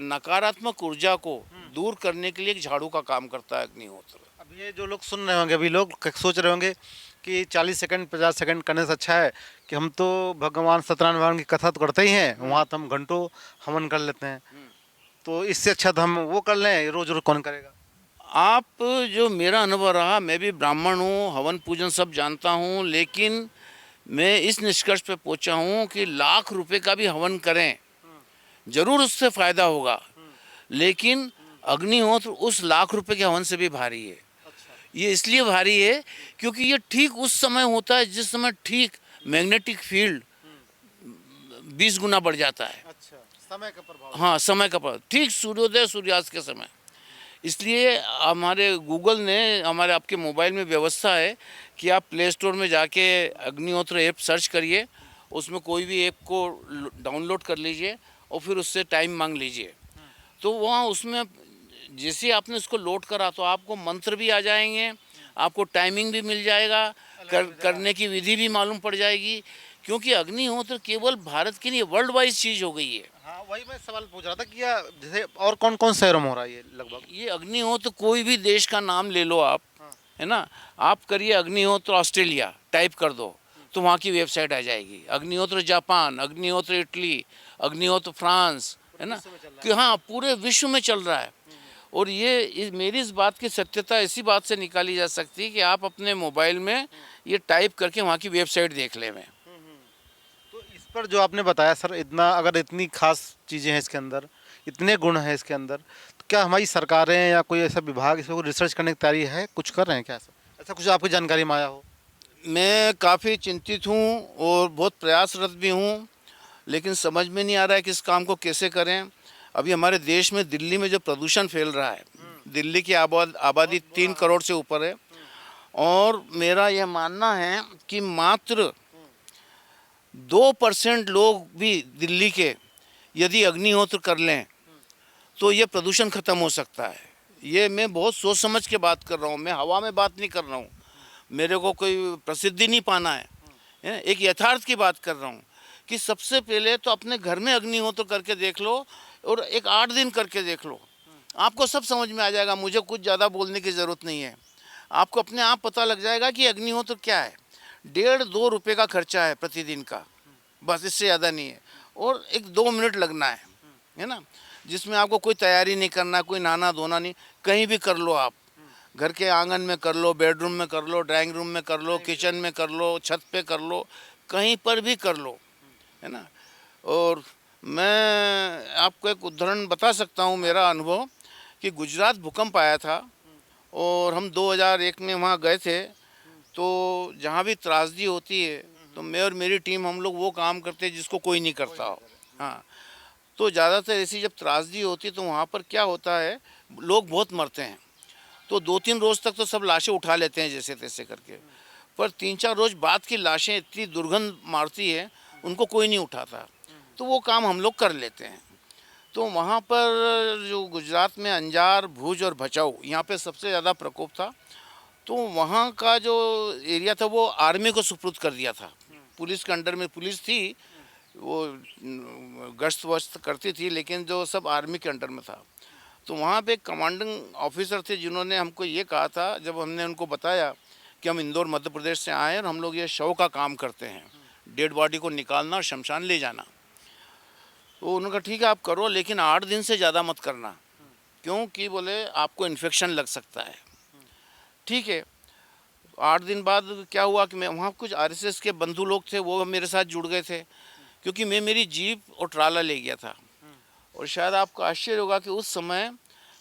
नकारात्मक ऊर्जा को दूर करने के लिए एक झाड़ू का काम करता है अग्निहोत्र। अब ये जो लोग सुन रहे होंगे, अभी लोग सोच रहे होंगे कि 40 सेकंड 50 सेकंड करने से अच्छा है कि हम तो भगवान सत्यनारायण भगवान की कथा तो करते ही हैं, वहाँ तो हम घंटों हवन कर लेते हैं, तो इससे अच्छा तो हम वो कर लें, रोज रोज कौन करेगा। आप, जो मेरा अनुभव रहा, मैं भी ब्राह्मण हूँ, हवन पूजन सब जानता हूँ, लेकिन मैं इस निष्कर्ष पे पहुँचा हूँ कि लाख रुपए का भी हवन करें, ज़रूर उससे फ़ायदा होगा, लेकिन अग्निहोत्र उस लाख रुपए के हवन से भी भारी है। ये इसलिए भारी है क्योंकि ये ठीक उस समय होता है जिस समय ठीक मैग्नेटिक फील्ड 20 गुना बढ़ जाता है। अच्छा, समय का प्रभाव। हाँ, समय का प्रभाव, ठीक सूर्योदय सूर्यास्त के समय। इसलिए हमारे गूगल ने, हमारे आपके मोबाइल में व्यवस्था है कि आप प्ले स्टोर में जाके अग्निहोत्र ऐप सर्च करिए, उसमें कोई भी ऐप को डाउनलोड कर लीजिए और फिर उससे टाइम मांग लीजिए। तो वहाँ उसमें जैसे आपने उसको लोड करा तो आपको मंत्र भी आ जाएंगे, आपको टाइमिंग भी मिल जाएगा, करने की विधि भी मालूम पड़ जाएगी, क्योंकि अग्निहोत्र केवल भारत के लिए वर्ल्ड वाइज चीज़ हो गई है। हाँ, वही मैं सवाल पूछ रहा था कि जैसे और कौन कौन शहरों में हो रहा है ये लगभग। ये अग्निहोत्र कोई भी देश का नाम ले लो आप, है ना, आप करिए अग्निहोत्र ऑस्ट्रेलिया टाइप कर दो तो वहाँ की वेबसाइट आ जाएगी। अग्निहोत्र जापान, अग्निहोत्र इटली, अग्निहोत्र फ्रांस, है ना, कि हाँ पूरे विश्व में चल रहा है। और ये मेरी इस बात की सत्यता इसी बात से निकाली जा सकती है कि आप अपने मोबाइल में ये टाइप करके वहाँ की वेबसाइट देख लें। में तो इस पर जो आपने बताया सर, इतना अगर इतनी खास चीज़ें हैं इसके अंदर, इतने गुण हैं इसके अंदर, तो क्या हमारी सरकारें या कोई ऐसा विभाग इस पर रिसर्च करने की तैयारी है, कुछ कर रहे हैं क्या ऐसा कुछ आपकी जानकारी में आया हो। मैं काफ़ी चिंतित हूँ और बहुत प्रयासरत भी हूँ, लेकिन समझ में नहीं आ रहा है कि इस काम को कैसे करें। अभी हमारे देश में, दिल्ली में जो प्रदूषण फैल रहा है, दिल्ली की आबादी 3 करोड़ से ऊपर है, और मेरा यह मानना है कि मात्र 2% लोग भी दिल्ली के यदि अग्निहोत्र कर लें तो ये प्रदूषण ख़त्म हो सकता है। ये मैं बहुत सोच समझ के बात कर रहा हूँ, मैं हवा में बात नहीं कर रहा हूँ, मेरे को कोई प्रसिद्धि नहीं पाना है, एक यथार्थ की बात कर रहा हूँ कि सबसे पहले तो अपने घर में अग्निहोत्र करके देख लो, और एक 8 दिन करके देख लो, आपको सब समझ में आ जाएगा। मुझे कुछ ज़्यादा बोलने की ज़रूरत नहीं है, आपको अपने आप पता लग जाएगा कि अग्निहोत्र क्या है। 1.5-2 रुपये का खर्चा है प्रतिदिन का, बस, इससे ज़्यादा नहीं है, और एक 2 मिनट लगना है ना, जिसमें आपको कोई तैयारी नहीं करना, कोई नहाना धोना नहीं, कहीं भी कर लो आप, घर के आंगन में कर लो, बेडरूम में कर लो, ड्राइंग रूम में कर लो, किचन में कर लो, छत पे कर लो, कहीं पर भी कर लो, है ना। और मैं आपको एक उदाहरण बता सकता हूँ, मेरा अनुभव, कि गुजरात भूकंप आया था और हम 2001 में वहाँ गए थे, तो जहाँ भी त्रासदी होती है तो मैं और मेरी टीम, हम लोग वो काम करते हैं जिसको कोई नहीं करता हो। हाँ, तो ज़्यादातर ऐसी जब त्रासदी होती है तो वहाँ पर क्या होता है, लोग बहुत मरते हैं, तो 2-3 रोज़ तक तो सब लाशें उठा लेते हैं जैसे तैसे करके, पर 3-4 रोज़ बाद की लाशें इतनी दुर्गंध मारती है, उनको कोई नहीं उठाता, तो वो काम हम लोग कर लेते हैं। तो वहाँ पर जो गुजरात में अंजार, भुज और भचाऊ, यहाँ पे सबसे ज़्यादा प्रकोप था। तो वहाँ का जो एरिया था वो आर्मी को सुपुर्द कर दिया था। पुलिस के अंडर में पुलिस थी, वो गश्त वश्त करती थी, लेकिन जो सब आर्मी के अंडर में था। तो वहाँ पे एक कमांडिंग ऑफिसर थे जिन्होंने हमको ये कहा था, जब हमने उनको बताया कि हम इंदौर मध्य प्रदेश से आए हैं और हम लोग ये शव का काम करते हैं, डेड बॉडी को निकालना और शमशान ले जाना। तो उन्होंने कहा ठीक है आप करो, लेकिन 8 दिन से ज़्यादा मत करना, क्योंकि बोले आपको इन्फेक्शन लग सकता है। ठीक है। 8 दिन बाद क्या हुआ कि मैं वहाँ कुछ आरएसएस के बंधु लोग थे, वो मेरे साथ जुड़ गए थे, क्योंकि मैं मेरी जीप और ट्राला ले गया था। और शायद आपको आश्चर्य होगा कि उस समय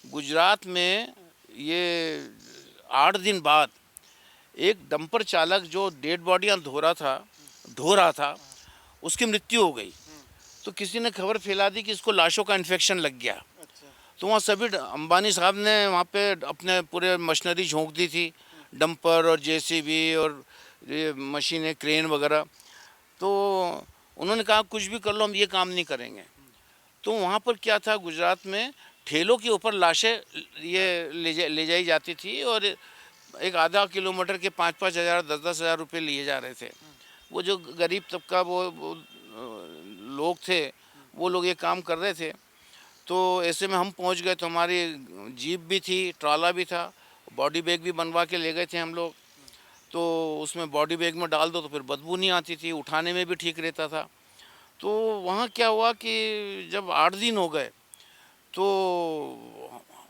गुजरात में ये 8 दिन बाद एक डंपर चालक जो डेड बॉडियाँ ढो रहा था, उसकी मृत्यु हो गई। तो किसी ने खबर फैला दी कि इसको लाशों का इन्फेक्शन लग गया। तो वहाँ सभी अंबानी साहब ने वहाँ पे अपने पूरे मशीनरी झोंक दी थी, डंपर और जेसीबी और ये मशीनें, क्रेन वगैरह। तो उन्होंने कहा कुछ भी कर लो, हम ये काम नहीं करेंगे। तो वहाँ पर क्या था, गुजरात में ठेलों के ऊपर लाशें ये ले जाई जाती थी, और एक आधा किलोमीटर के 5-5 हज़ार 10-10 हज़ार रुपये लिए जा रहे थे। वो जो गरीब तबका वो लोग थे, वो लोग ये काम कर रहे थे। तो ऐसे में हम पहुंच गए, तो हमारी जीप भी थी, ट्राला भी था, बॉडी बैग भी बनवा के ले गए थे हम लोग। तो उसमें बॉडी बैग में डाल दो तो फिर बदबू नहीं आती थी, उठाने में भी ठीक रहता था। तो वहाँ क्या हुआ कि जब 8 दिन हो गए तो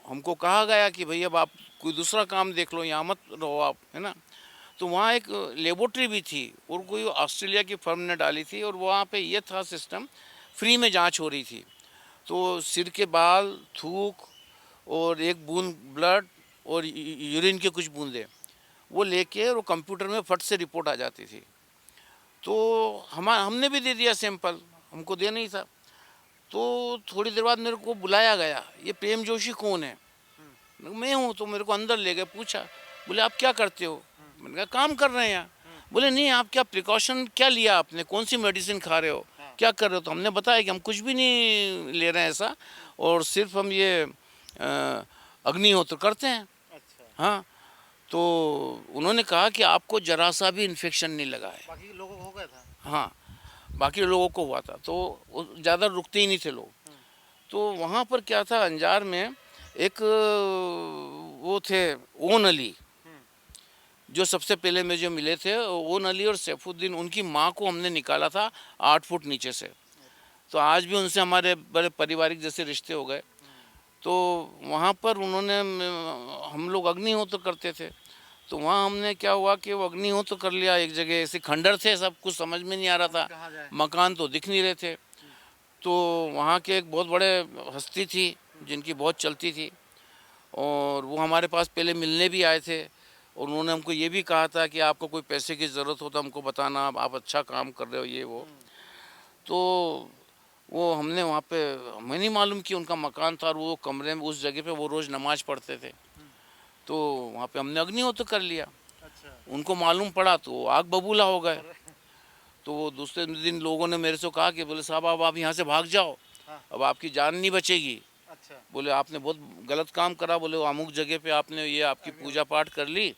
हमको कहा गया कि भाई अब आप कोई दूसरा काम देख लो, यहाँ मत रहो आप, है ना। तो वहाँ एक लेबोरेटरी भी थी, और कोई ऑस्ट्रेलिया की फर्म ने डाली थी, और वहाँ पे ये था सिस्टम, फ्री में जांच हो रही थी। तो सिर के बाल, थूक और एक बूंद ब्लड और यूरिन के कुछ बूंदे वो लेके, और वो कंप्यूटर में फट से रिपोर्ट आ जाती थी। तो हमने भी दे दिया सैंपल, हमको देना ही था। तो थोड़ी देर बाद मेरे को बुलाया गया, ये प्रेम जोशी कौन है? मैं हूँ। तो मेरे को अंदर ले गए, पूछा, बोले आप क्या करते हो? मैंने कहा काम कर रहे हैं यहाँ। बोले नहीं, आप क्या प्रिकॉशन क्या लिया आपने, कौन सी मेडिसिन खा रहे हो, क्या कर रहे हो? तो हमने बताया कि हम कुछ भी नहीं ले रहे हैं ऐसा, और सिर्फ हम ये अग्निहोत्र करते हैं। हाँ। तो उन्होंने कहा कि आपको जरा सा भी इन्फेक्शन नहीं लगा है। बाकी लोगों को हो गया था। हाँ, बाकी लोगों को हुआ था, तो ज़्यादा रुकते ही नहीं थे लोग। तो वहाँ पर क्या था, अंजार में एक वो थे ओन अली, जो सबसे पहले में जो मिले थे, ओन अली और सैफुद्दीन, उनकी माँ को हमने निकाला था 8 फुट नीचे से। तो आज भी उनसे हमारे बड़े पारिवारिक जैसे रिश्ते हो गए। तो वहाँ पर उन्होंने, हम लोग अग्निहोत्र करते थे, तो वहाँ हमने क्या हुआ कि वो अग्निहोत्र कर लिया। एक जगह ऐसे खंडर थे, सब कुछ समझ में नहीं आ रहा था, मकान तो दिख नहीं रहे थे। तो वहाँ के एक बहुत बड़े हस्ती थी जिनकी बहुत चलती थी, और वो हमारे पास पहले मिलने भी आए थे, और उन्होंने हमको ये भी कहा था कि आपको कोई पैसे की ज़रूरत हो तो हमको बताना, आप अच्छा काम कर रहे हो, ये वो। तो वो हमने वहाँ पे, हमें नहीं मालूम कि उनका मकान था, और वो कमरे में उस जगह पे वो रोज़ नमाज पढ़ते थे। तो वहाँ पे हमने अग्निहोत्र कर लिया। उनको मालूम पड़ा तो आग बबूला हो गए। तो वो दूसरे दिन लोगों ने मेरे से कहा कि बोले साहब अब आप यहाँ से भाग जाओ, अब आपकी जान नहीं बचेगी। बोले आपने बहुत गलत काम करा, बोले वो अमुक जगह पे आपने ये आपकी पूजा पाठ कर ली,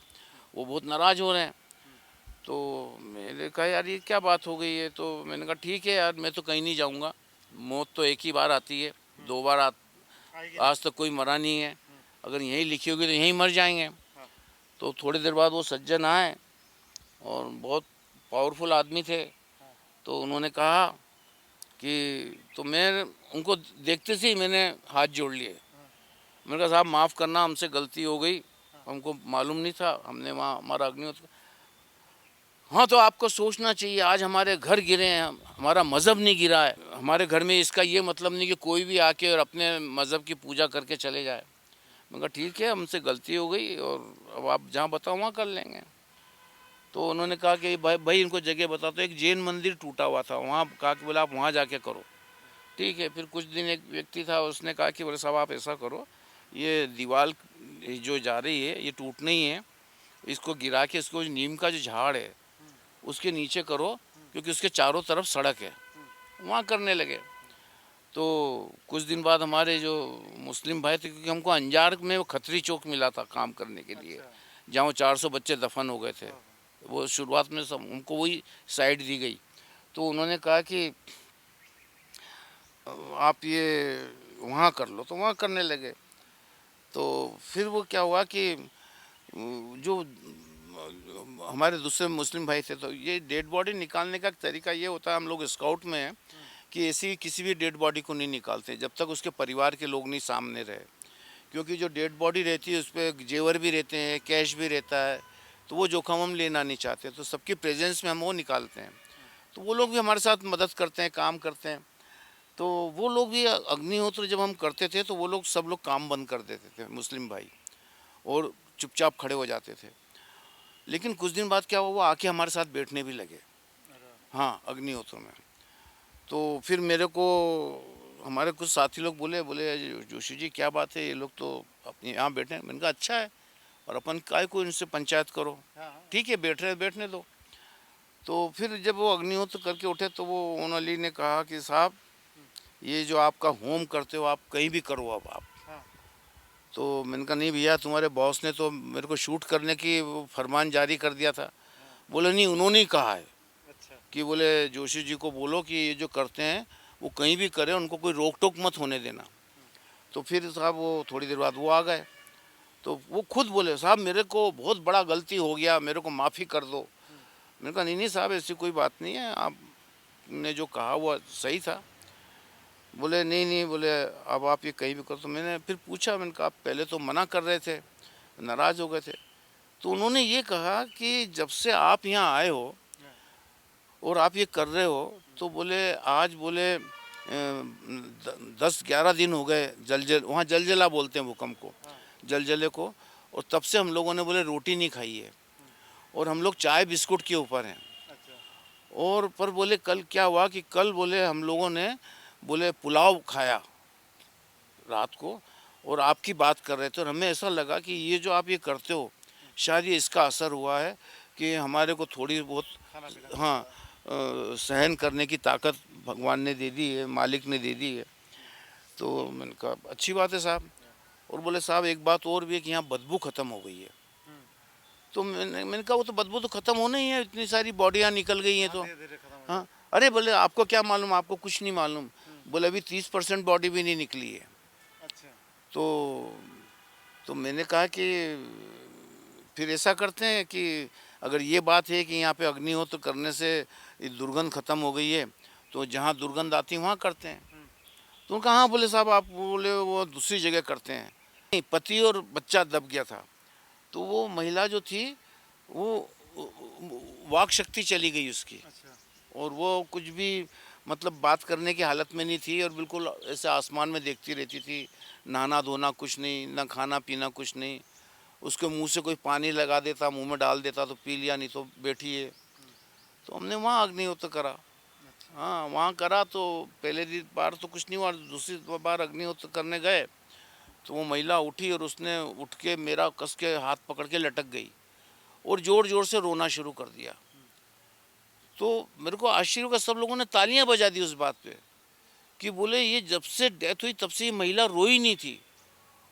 वो बहुत नाराज़ हो रहे हैं। तो मैंने कहा यार ये क्या बात हो गई है? तो मैंने कहा ठीक है यार, मैं तो कहीं नहीं जाऊँगा, मौत तो एक ही बार आती है, 2 बार आज तक कोई मरा नहीं है, अगर यहीं लिखी होगी तो यहीं मर जाएंगे। तो थोड़ी देर बाद वो सज्जन आए, और बहुत पावरफुल आदमी थे। तो उन्होंने कहा कि, तो मैं उनको देखते से ही मैंने हाथ जोड़ लिए। मैंने कहा साहब माफ़ करना, हमसे गलती हो गई, हमको मालूम नहीं था, हमने वहाँ हमारा अग्निहोत्र। हाँ, तो आपको सोचना चाहिए, आज हमारे घर गिरे हैं, हमारा मज़हब नहीं गिरा है हमारे घर में, इसका ये मतलब नहीं कि कोई भी आके और अपने मज़हब की पूजा करके चले जाए। मैंने कहा ठीक है, हमसे गलती हो गई, और अब आप जहाँ बताओ वहाँ कर लेंगे। तो उन्होंने कहा कि भाई इनको जगह बता। तो एक जैन मंदिर टूटा हुआ था, वहाँ कहा कि बोला आप वहाँ जाके करो। ठीक है। फिर कुछ दिन एक व्यक्ति था, उसने कहा कि बोले साहब आप ऐसा करो, ये दीवार जो जा रही है ये टूटनी ही है, इसको गिरा के इसको नीम का जो झाड़ है उसके नीचे करो, क्योंकि उसके चारों तरफ सड़क है, वहाँ करने लगे। तो कुछ दिन बाद हमारे जो मुस्लिम भाई थे, क्योंकि हमको अंजार में वो खत्री चौक मिला था काम करने के लिए, जहाँ वो 400 बच्चे दफन हो गए थे। वो शुरुआत में सब हमको वही साइड दी गई। तो उन्होंने कहा कि आप ये वहाँ कर लो, तो वहाँ करने लगे। तो फिर वो क्या हुआ कि जो हमारे दूसरे मुस्लिम भाई थे, तो ये डेड बॉडी निकालने का तरीका ये होता है, हम लोग स्काउट में हैं कि ऐसी किसी भी डेड बॉडी को नहीं निकालते जब तक उसके परिवार के लोग नहीं सामने रहे, क्योंकि जो डेड बॉडी रहती है उस पर जेवर भी रहते हैं, कैश भी रहता है, तो वो जोखम हम लेना नहीं चाहते, तो सबकी प्रेजेंस में हम वो निकालते हैं। तो वो लोग भी हमारे साथ मदद करते हैं, काम करते हैं। तो वो लोग भी अग्निहोत्र जब हम करते थे तो वो लोग सब लोग काम बंद कर देते थे मुस्लिम भाई, और चुपचाप खड़े हो जाते थे। लेकिन कुछ दिन बाद क्या हुआ, वो आके हमारे साथ बैठने भी लगे, हाँ, अग्निहोत्र में। तो फिर मेरे को हमारे कुछ साथी लोग बोले बोले जोशी जी क्या बात है, ये लोग तो अपने यहाँ बैठे हैं। मैंने कहा अच्छा है, और अपन काय को इनसे पंचायत करो, ठीक है बैठ रहे बैठने दो। तो फिर जब वो अग्निहोत्र करके उठे तो वो ओन अली ने कहा कि साहब ये जो आपका होम करते हो आप कहीं भी करो अब आप। तो मैंने कहा नहीं भैया, तुम्हारे बॉस ने तो मेरे को शूट करने की वो फरमान जारी कर दिया था। बोले नहीं, उन्होंने ही कहा है कि बोले जोशी जी को बोलो कि ये जो करते हैं वो कहीं भी करें, उनको कोई रोक टोक मत होने देना। तो फिर साहब वो थोड़ी देर बाद वो आ गए, तो वो खुद बोले साहब मेरे को बहुत बड़ा गलती हो गया, मेरे को माफ़ी कर दो। मैंने कहा नहीं नहीं साहब, ऐसी कोई बात नहीं है, आपने जो कहा वो सही था। बोले नहीं नहीं, बोले अब आप ये कहीं भी करो। तो मैंने फिर पूछा, मैंने कहा आप पहले तो मना कर रहे थे, नाराज़ हो गए थे। तो उन्होंने ये कहा कि जब से आप यहाँ आए हो और आप ये कर रहे हो, तो बोले आज बोले 10-11 दिन हो गए, वहाँ जलजला बोलते हैं भूकंप को, जलजले को, और तब से हम लोगों ने बोले रोटी नहीं खाई है, और हम लोग चाय बिस्कुट के ऊपर हैं। और पर बोले कल क्या हुआ कि कल बोले हम लोगों ने बोले पुलाव खाया रात को, और आपकी बात कर रहे थे, और हमें ऐसा लगा कि ये जो आप ये करते हो शायद ये इसका असर हुआ है कि हमारे को थोड़ी बहुत, हाँ, सहन करने की ताकत भगवान ने दे दी है, मालिक ने दे दी है। तो मैंने कहा अच्छी बात है साहब। और बोले साहब एक बात और भी है कि यहाँ बदबू ख़त्म हो गई है। तो मैंने कहा वो तो बदबू तो ख़त्म होना ही है, इतनी सारी बॉडियाँ निकल गई हैं तो। हाँ, अरे बोले आपको क्या मालूम, आपको कुछ नहीं मालूम। बोले अभी 30% बॉडी भी नहीं निकली है। तो मैंने कहा कि फिर ऐसा करते हैं कि अगर ये बात है कि यहाँ पे अग्निहोत्र करने से ये दुर्गंध ख़त्म हो गई है, तो जहाँ दुर्गंध आती है वहाँ करते हैं। तो उनका हाँ, बोले साहब आप बोले वो दूसरी जगह करते हैं। नहीं, पति और बच्चा दब गया था, तो वो महिला जो थी वो वाक शक्ति चली गई उसकी, और वो कुछ भी मतलब बात करने की हालत में नहीं थी, और बिल्कुल ऐसे आसमान में देखती रहती थी, नहाना धोना कुछ नहीं, ना खाना पीना कुछ नहीं। उसके मुंह से कोई पानी लगा देता, मुंह में डाल देता तो पी लिया, नहीं तो बैठी है। तो हमने वहाँ अग्निहोत्र करा। हाँ, वहाँ करा तो पहले बार तो कुछ नहीं हुआ, दूसरी बार अग्निहोत्र करने गए तो वो महिला उठी और उसने उठ के मेरा कस के हाथ पकड़ के लटक गई और ज़ोर ज़ोर से रोना शुरू कर दिया। तो मेरे को आश्चर्य हुआ, सब लोगों ने तालियां बजा दी उस बात पे कि बोले ये जब से डेथ हुई तब से ये महिला रोई नहीं थी,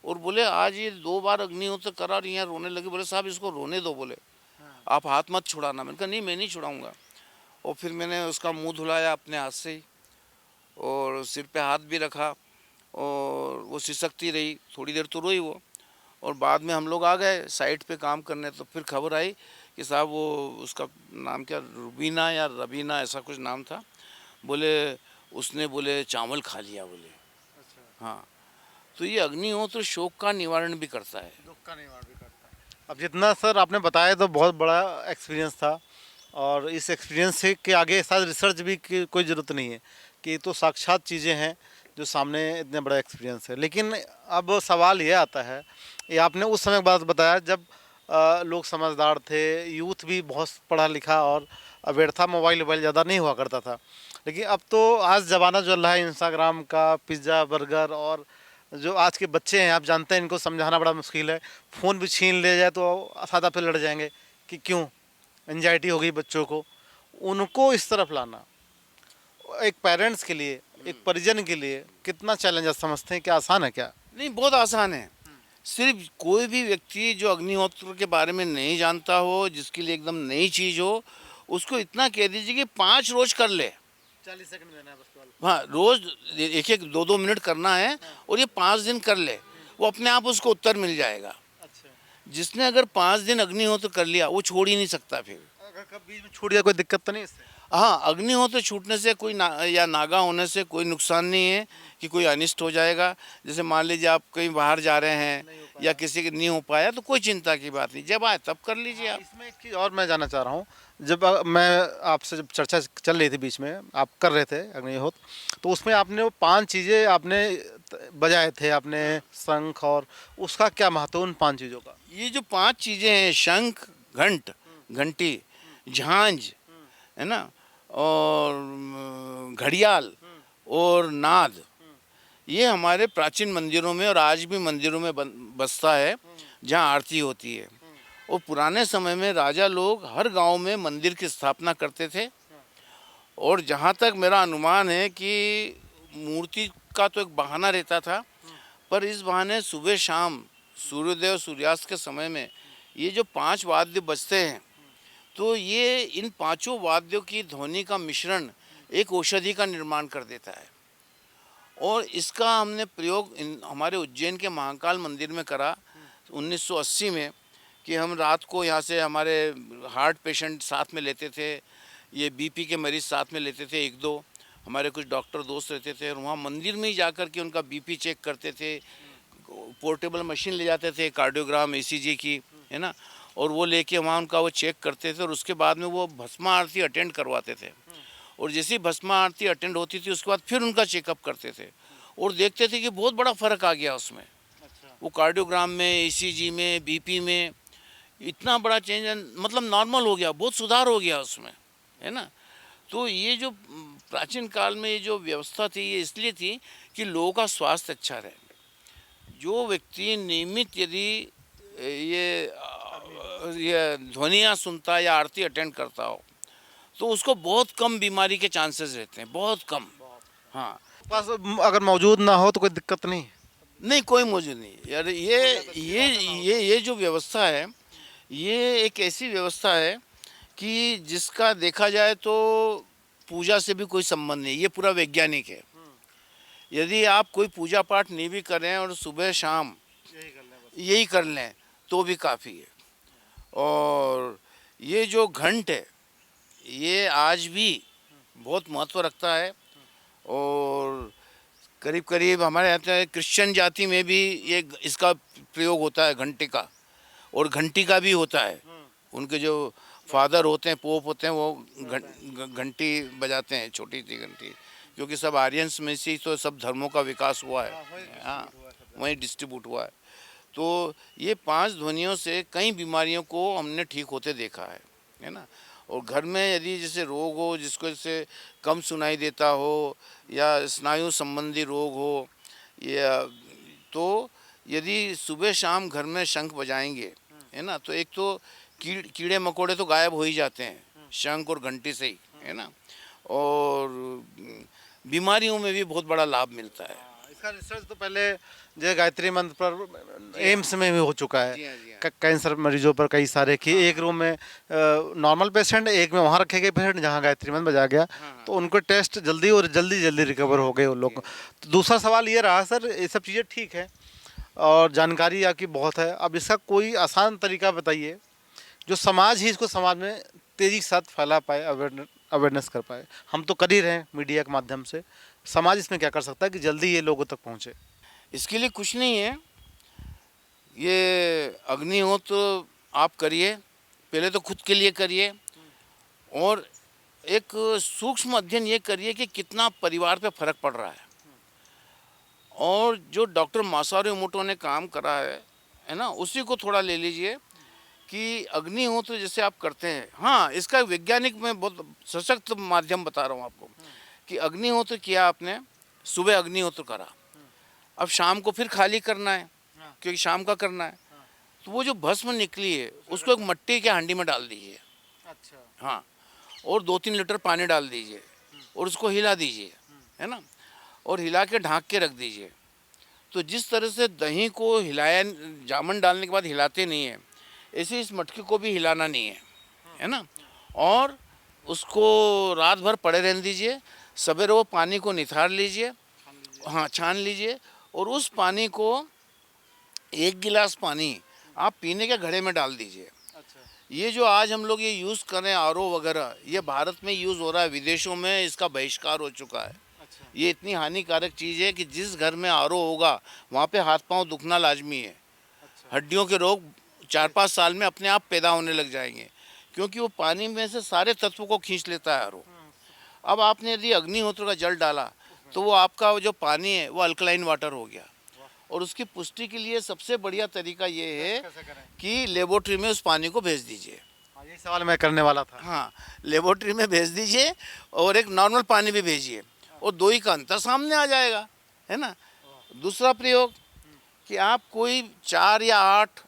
और बोले आज ये 2 बार अग्निहोत्र करा और यहाँ रोने लगी। बोले साहब इसको रोने दो, बोले आप हाथ मत छुड़ाना। मैंने कहा नहीं मैं नहीं छुड़ाऊँगा। और फिर मैंने उसका मुँह धुलाया अपने हाथ से ही, और सिर पे हाथ भी रखा, और वो सिसकती रही, थोड़ी देर तो रोई वो। और बाद में हम लोग आ गए साइट पे काम करने, तो फिर खबर आई कि साहब वो उसका नाम क्या, रुबीना या रबीना ऐसा कुछ नाम था, बोले उसने बोले चावल खा लिया बोले। हाँ, तो ये अग्निहोत्र शोक का निवारण भी करता है, दुख का निवारण भी करता है। अब जितना सर आपने बताया तो बहुत बड़ा एक्सपीरियंस था, और इस एक्सपीरियंस से के आगे शायद रिसर्च भी की कोई ज़रूरत नहीं है, कि ये तो साक्षात चीज़ें हैं जो सामने इतने बड़ा एक्सपीरियंस है। लेकिन अब सवाल ये आता है, ये आपने उस समय बात बताया जब लोग समझदार थे, यूथ भी बहुत पढ़ा लिखा और अवेयर था, मोबाइल वोबाइल ज़्यादा नहीं हुआ करता था। लेकिन अब तो आज ज़माना चल रहा है इंस्टाग्राम का, पिज़्ज़ा बर्गर, और जो आज के बच्चे हैं आप जानते हैं इनको समझाना बड़ा मुश्किल है। फ़ोन भी छीन ले जाए तो सादा पे लड़ जाएंगे कि क्यों, एंजाइटी हो गई बच्चों को। उनको इस तरफ लाना एक पेरेंट्स के लिए एक परिजन के लिए कितना चैलेंज समझते हैं? क्या आसान है क्या? नहीं, बहुत आसान है। सिर्फ कोई भी व्यक्ति जो अग्निहोत्र के बारे में नहीं जानता हो, जिसके लिए एकदम नई चीज़ हो, उसको इतना कह दीजिए कि 5 रोज कर ले। 40 सेकंड देना है बस केवल। हाँ, रोज एक एक 2-2 मिनट करना है और ये 5 दिन कर ले, वो अपने आप उसको उत्तर मिल जाएगा। अच्छा, जिसने अगर 5 दिन अग्निहोत्र कर लिया, वो छोड़ ही नहीं सकता फिर। अगर कभी बीच में छूट गया कोई दिक्कत तो नहीं इससे? हाँ, अग्निहोत्र छूटने से कोई या नागा होने से कोई नुकसान नहीं है कि कोई अनिष्ट हो जाएगा। जैसे मान लीजिए आप कहीं बाहर जा रहे हैं या किसी के नहीं हो पाया, तो कोई चिंता की बात नहीं, जब आए तब कर लीजिए आप। इसमें एक चीज़ और मैं जानना चाह रहा हूँ, जब मैं आपसे जब चर्चा चल रही थी बीच में, आप कर रहे थे अग्निहोत्र, तो उसमें आपने वो 5 चीज़ें आपने बजाए थे, आपने शंख, और उसका क्या महत्व उन 5 चीज़ों का? ये जो 5 चीज़ें हैं, शंख, घंटी, झांझ, है ना, और घड़ियाल और नाद, ये हमारे प्राचीन मंदिरों में और आज भी मंदिरों में बसता है, जहाँ आरती होती है। और पुराने समय में राजा लोग हर गांव में मंदिर की स्थापना करते थे। और जहाँ तक मेरा अनुमान है कि मूर्ति का तो एक बहाना रहता था, पर इस बहाने सुबह शाम सूर्योदय और सूर्यास्त के समय में ये जो 5 वाद्य बजते हैं, तो ये इन 5 वाद्यों की ध्वनि का मिश्रण एक औषधि का निर्माण कर देता है। और इसका हमने प्रयोग हमारे उज्जैन के महाकाल मंदिर में करा 1980 में, कि हम रात को यहाँ से हमारे हार्ट पेशेंट साथ में लेते थे, ये बीपी के मरीज़ साथ में लेते थे, 1-2 हमारे कुछ डॉक्टर दोस्त रहते थे, और वहाँ मंदिर में ही जाकर के उनका बीपी चेक करते थे। पोर्टेबल मशीन ले जाते थे, कार्डियोग्राम, ईसीजी की, है ना, और वो लेके वहाँ उनका वो चेक करते थे, और उसके बाद में वो भस्मा आरती अटेंड करवाते थे। और जैसी भस्मा आरती अटेंड होती थी, उसके बाद फिर उनका चेकअप करते थे, और देखते थे कि बहुत बड़ा फ़र्क आ गया उसमें। वो कार्डियोग्राम में, ईसीजी में, बीपी में इतना बड़ा चेंज, मतलब नॉर्मल हो गया, बहुत सुधार हो गया उसमें, है ना। तो ये जो प्राचीन काल में ये जो व्यवस्था थी, ये इसलिए थी कि लोगों का स्वास्थ्य अच्छा रहे। जो व्यक्ति नियमित यदि ये ध्वनियाँ सुनता है या आरती अटेंड करता हो, तो उसको बहुत कम बीमारी के चांसेस रहते हैं, बहुत कम। हाँ, पास अगर मौजूद ना हो तो कोई दिक्कत नहीं? नहीं, कोई मौजूद नहीं यार। ये जो व्यवस्था है, ये एक ऐसी व्यवस्था है कि जिसका देखा जाए तो पूजा से भी कोई संबंध नहीं, ये पूरा वैज्ञानिक है। यदि आप कोई पूजा पाठ नहीं भी करें और सुबह शाम यही कर लें, तो भी काफ़ी है। और ये जो घंट है, ये आज भी बहुत महत्व रखता है। और करीब करीब हमारे यहाँ पे क्रिश्चियन जाति में भी ये इसका प्रयोग होता है, घंटे का, और घंटी का भी होता है। उनके जो फादर होते हैं, पोप होते हैं, वो घंटी बजाते हैं, छोटी सी घंटी, क्योंकि सब आर्यंस में से ही तो सब धर्मों का विकास हुआ है। हाँ, वहीं डिस्ट्रीब्यूट हुआ है। तो ये 5 ध्वनियों से कई बीमारियों को हमने ठीक होते देखा है ना। और घर में यदि जैसे रोग हो, जिसको जैसे कम सुनाई देता हो या स्नायु संबंधी रोग हो, या तो यदि सुबह शाम घर में शंख बजाएंगे, है ना, तो एक तो कीड़े मकोड़े तो गायब हो ही जाते हैं शंख और घंटी से ही, है ना। और बीमारियों में भी बहुत बड़ा लाभ मिलता है। इसका रिसर्च तो पहले जो गायत्री मंत्र पर एम्स में भी हो चुका है। जी हाँ, जी हाँ। कैंसर मरीजों पर कई सारे कि एक रूम में नॉर्मल पेशेंट, एक में वहाँ रखे गए पेशेंट जहाँ गायत्री मंत्र बजा गया, तो उनको टेस्ट जल्दी और जल्दी रिकवर हो गए उन लोग। तो दूसरा सवाल ये रहा सर, ये सब चीज़ें ठीक है और जानकारी आपकी बहुत है, अब इसका कोई आसान तरीका बताइए जो समाज ही इसको समाज में तेज़ी के साथ फैला पाए, अवेयरनेस कर पाए। हम तो कर ही रहे हैं मीडिया के माध्यम से, समाज इसमें क्या कर सकता है कि जल्दी ये लोगों तक पहुँचे? इसके लिए कुछ नहीं है, ये अग्निहोत्र आप करिए, पहले तो खुद के लिए करिए, और एक सूक्ष्म अध्ययन ये करिए कि कितना परिवार पे फर्क पड़ रहा है। और जो डॉक्टर मासारू इमोटो ने काम करा है ना, उसी को थोड़ा ले लीजिए कि अग्निहोत्र जैसे आप करते हैं। हाँ, इसका वैज्ञानिक मैं बहुत सशक्त माध्यम बता रहा हूँ आपको, कि अग्निहोत्र किया आपने, सुबह अग्निहोत्र करा, अब शाम को फिर खाली करना है, क्योंकि शाम का करना है, तो वो जो भस्म निकली है उसको एक मिट्टी के हांडी में डाल दीजिए। अच्छा। हाँ, और 2-3 लीटर पानी डाल दीजिए और उसको हिला दीजिए, है ना। और हिला के ढाँक के रख दीजिए। तो जिस तरह से दही को हिलाया, जामुन डालने के बाद हिलाते नहीं है, ऐसे इस मटके को भी हिलाना नहीं है ना। और उसको रात भर पड़े रहने दीजिए। सवेरे वो पानी को निथार लीजिए, हाँ छान लीजिए, और उस पानी को 1 गिलास पानी आप पीने के घड़े में डाल दीजिए। ये जो आज हम लोग ये यूज़ कर रहे हैं आरओ वगैरह, ये भारत में यूज़ हो रहा है, विदेशों में इसका बहिष्कार हो चुका है। ये इतनी हानिकारक चीज़ है कि जिस घर में आरओ होगा वहाँ पे हाथ पांव दुखना लाजमी है। हड्डियों के रोग 4-5 साल में अपने आप पैदा होने लग जाएंगे, क्योंकि वो पानी में से सारे तत्वों को खींच लेता है आरओ। अब आपने यदि अग्निहोत्र का जल डाला तो वो आपका जो पानी है वो अल्कलाइन वाटर हो गया। और उसकी पुष्टि के लिए सबसे बढ़िया तरीका ये है कि लेबोरेटरी में उस पानी को भेज दीजिए। यही सवाल मैं करने वाला था। हाँ, लेबोरेटरी में भेज दीजिए और एक नॉर्मल पानी भी भेजिए, और दो ही का अंतर सामने आ जाएगा, है ना। दूसरा प्रयोग कि आप कोई 4 या 8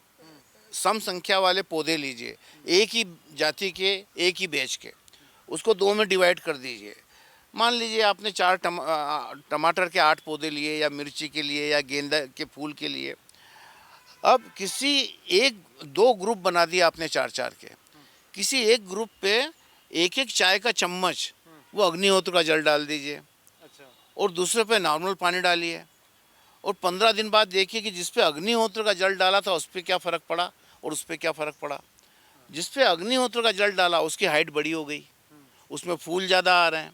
सम संख्या वाले पौधे लीजिए, एक ही जाति के, एक ही बैच के, उसको 2 में डिवाइड कर दीजिए। मान लीजिए आपने 4 टमाटर के 8 पौधे लिए, या मिर्ची के लिए, या गेंदा के फूल के लिए। अब किसी 1-2 ग्रुप बना दिया आपने 4-4 के, किसी एक ग्रुप पे 1-1 चाय का चम्मच वो अग्निहोत्र का जल डाल दीजिए, और दूसरे पे नॉर्मल पानी डालिए। और 15 दिन बाद देखिए कि जिस पे अग्निहोत्र का जल डाला था उस पर क्या फ़र्क पड़ा और उस पर क्या फ़र्क पड़ा। जिस पे अग्निहोत्र का जल डाला उसकी हाइट बड़ी हो गई, उसमें फूल ज़्यादा आ रहे हैं।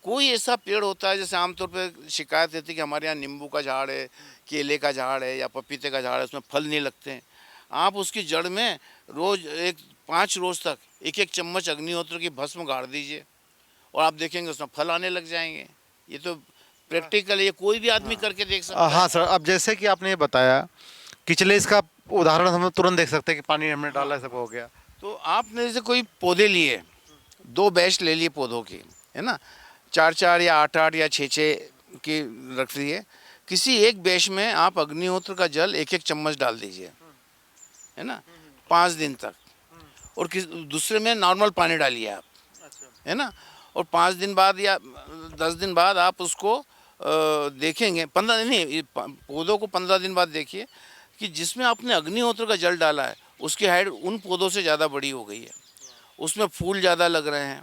कोई ऐसा पेड़ होता है, जैसे आमतौर पे शिकायत रहती है कि हमारे यहाँ नींबू का झाड़ है, केले का झाड़ है, या पपीते का झाड़ है, उसमें फल नहीं लगते हैं। आप उसकी जड़ में रोज़ 5 रोज़ तक 1-1 चम्मच अग्निहोत्र की भस्म गाड़ दीजिए, और आप देखेंगे उसमें फल आने लग जाएंगे। ये तो प्रैक्टिकल, ये कोई भी आदमी करके देख सकता है। हाँ सर, अब जैसे कि आपने ये बताया कि चलिए इसका उदाहरण हम तुरंत देख सकते हैं कि पानी हमने डाला सब हो गया। तो आपने जैसे कोई पौधे लिए, 2 बैच ले लिए पौधों की, है ना, 4-4 या 8-8 या 6-6 की रख लिए। किसी एक बैच में आप अग्निहोत्र का जल 1-1 चम्मच डाल दीजिए, है ना, 5 दिन तक। और दूसरे में नॉर्मल पानी डालिए आप, है ना। और 5 दिन बाद या 10 दिन बाद आप उसको देखेंगे, 15 नहीं, पौधों को 15 दिन बाद देखिए कि जिसमें आपने अग्निहोत्र का जल डाला है उसकी हाइट उन पौधों से ज़्यादा बड़ी हो गई है, उसमें फूल ज़्यादा लग रहे हैं।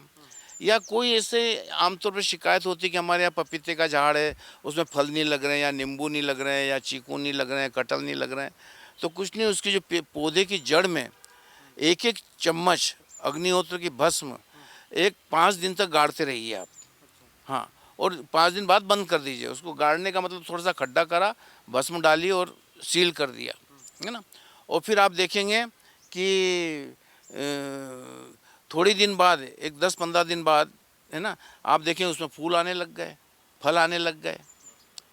या कोई ऐसे आमतौर पर शिकायत होती है कि हमारे यहाँ पपीते का झाड़ है, उसमें फल नहीं लग रहे हैं, या नींबू नहीं लग रहे हैं, या चीकू नहीं लग रहे हैं, कटहल नहीं लग रहे हैं। तो कुछ नहीं, उसकी जो पौधे की जड़ में 1-1 चम्मच अग्निहोत्र की भस्म 5 दिन तक गाड़ते रहिए आप। हाँ, और 5 दिन बाद बंद कर दीजिए उसको। गाड़ने का मतलब थोड़ा सा खड्डा करा, भस्म डाली और सील कर दिया, है ना। और फिर आप देखेंगे कि थोड़ी दिन बाद, एक 10-15 दिन बाद, है ना, आप देखें उसमें फूल आने लग गए, फल आने लग गए।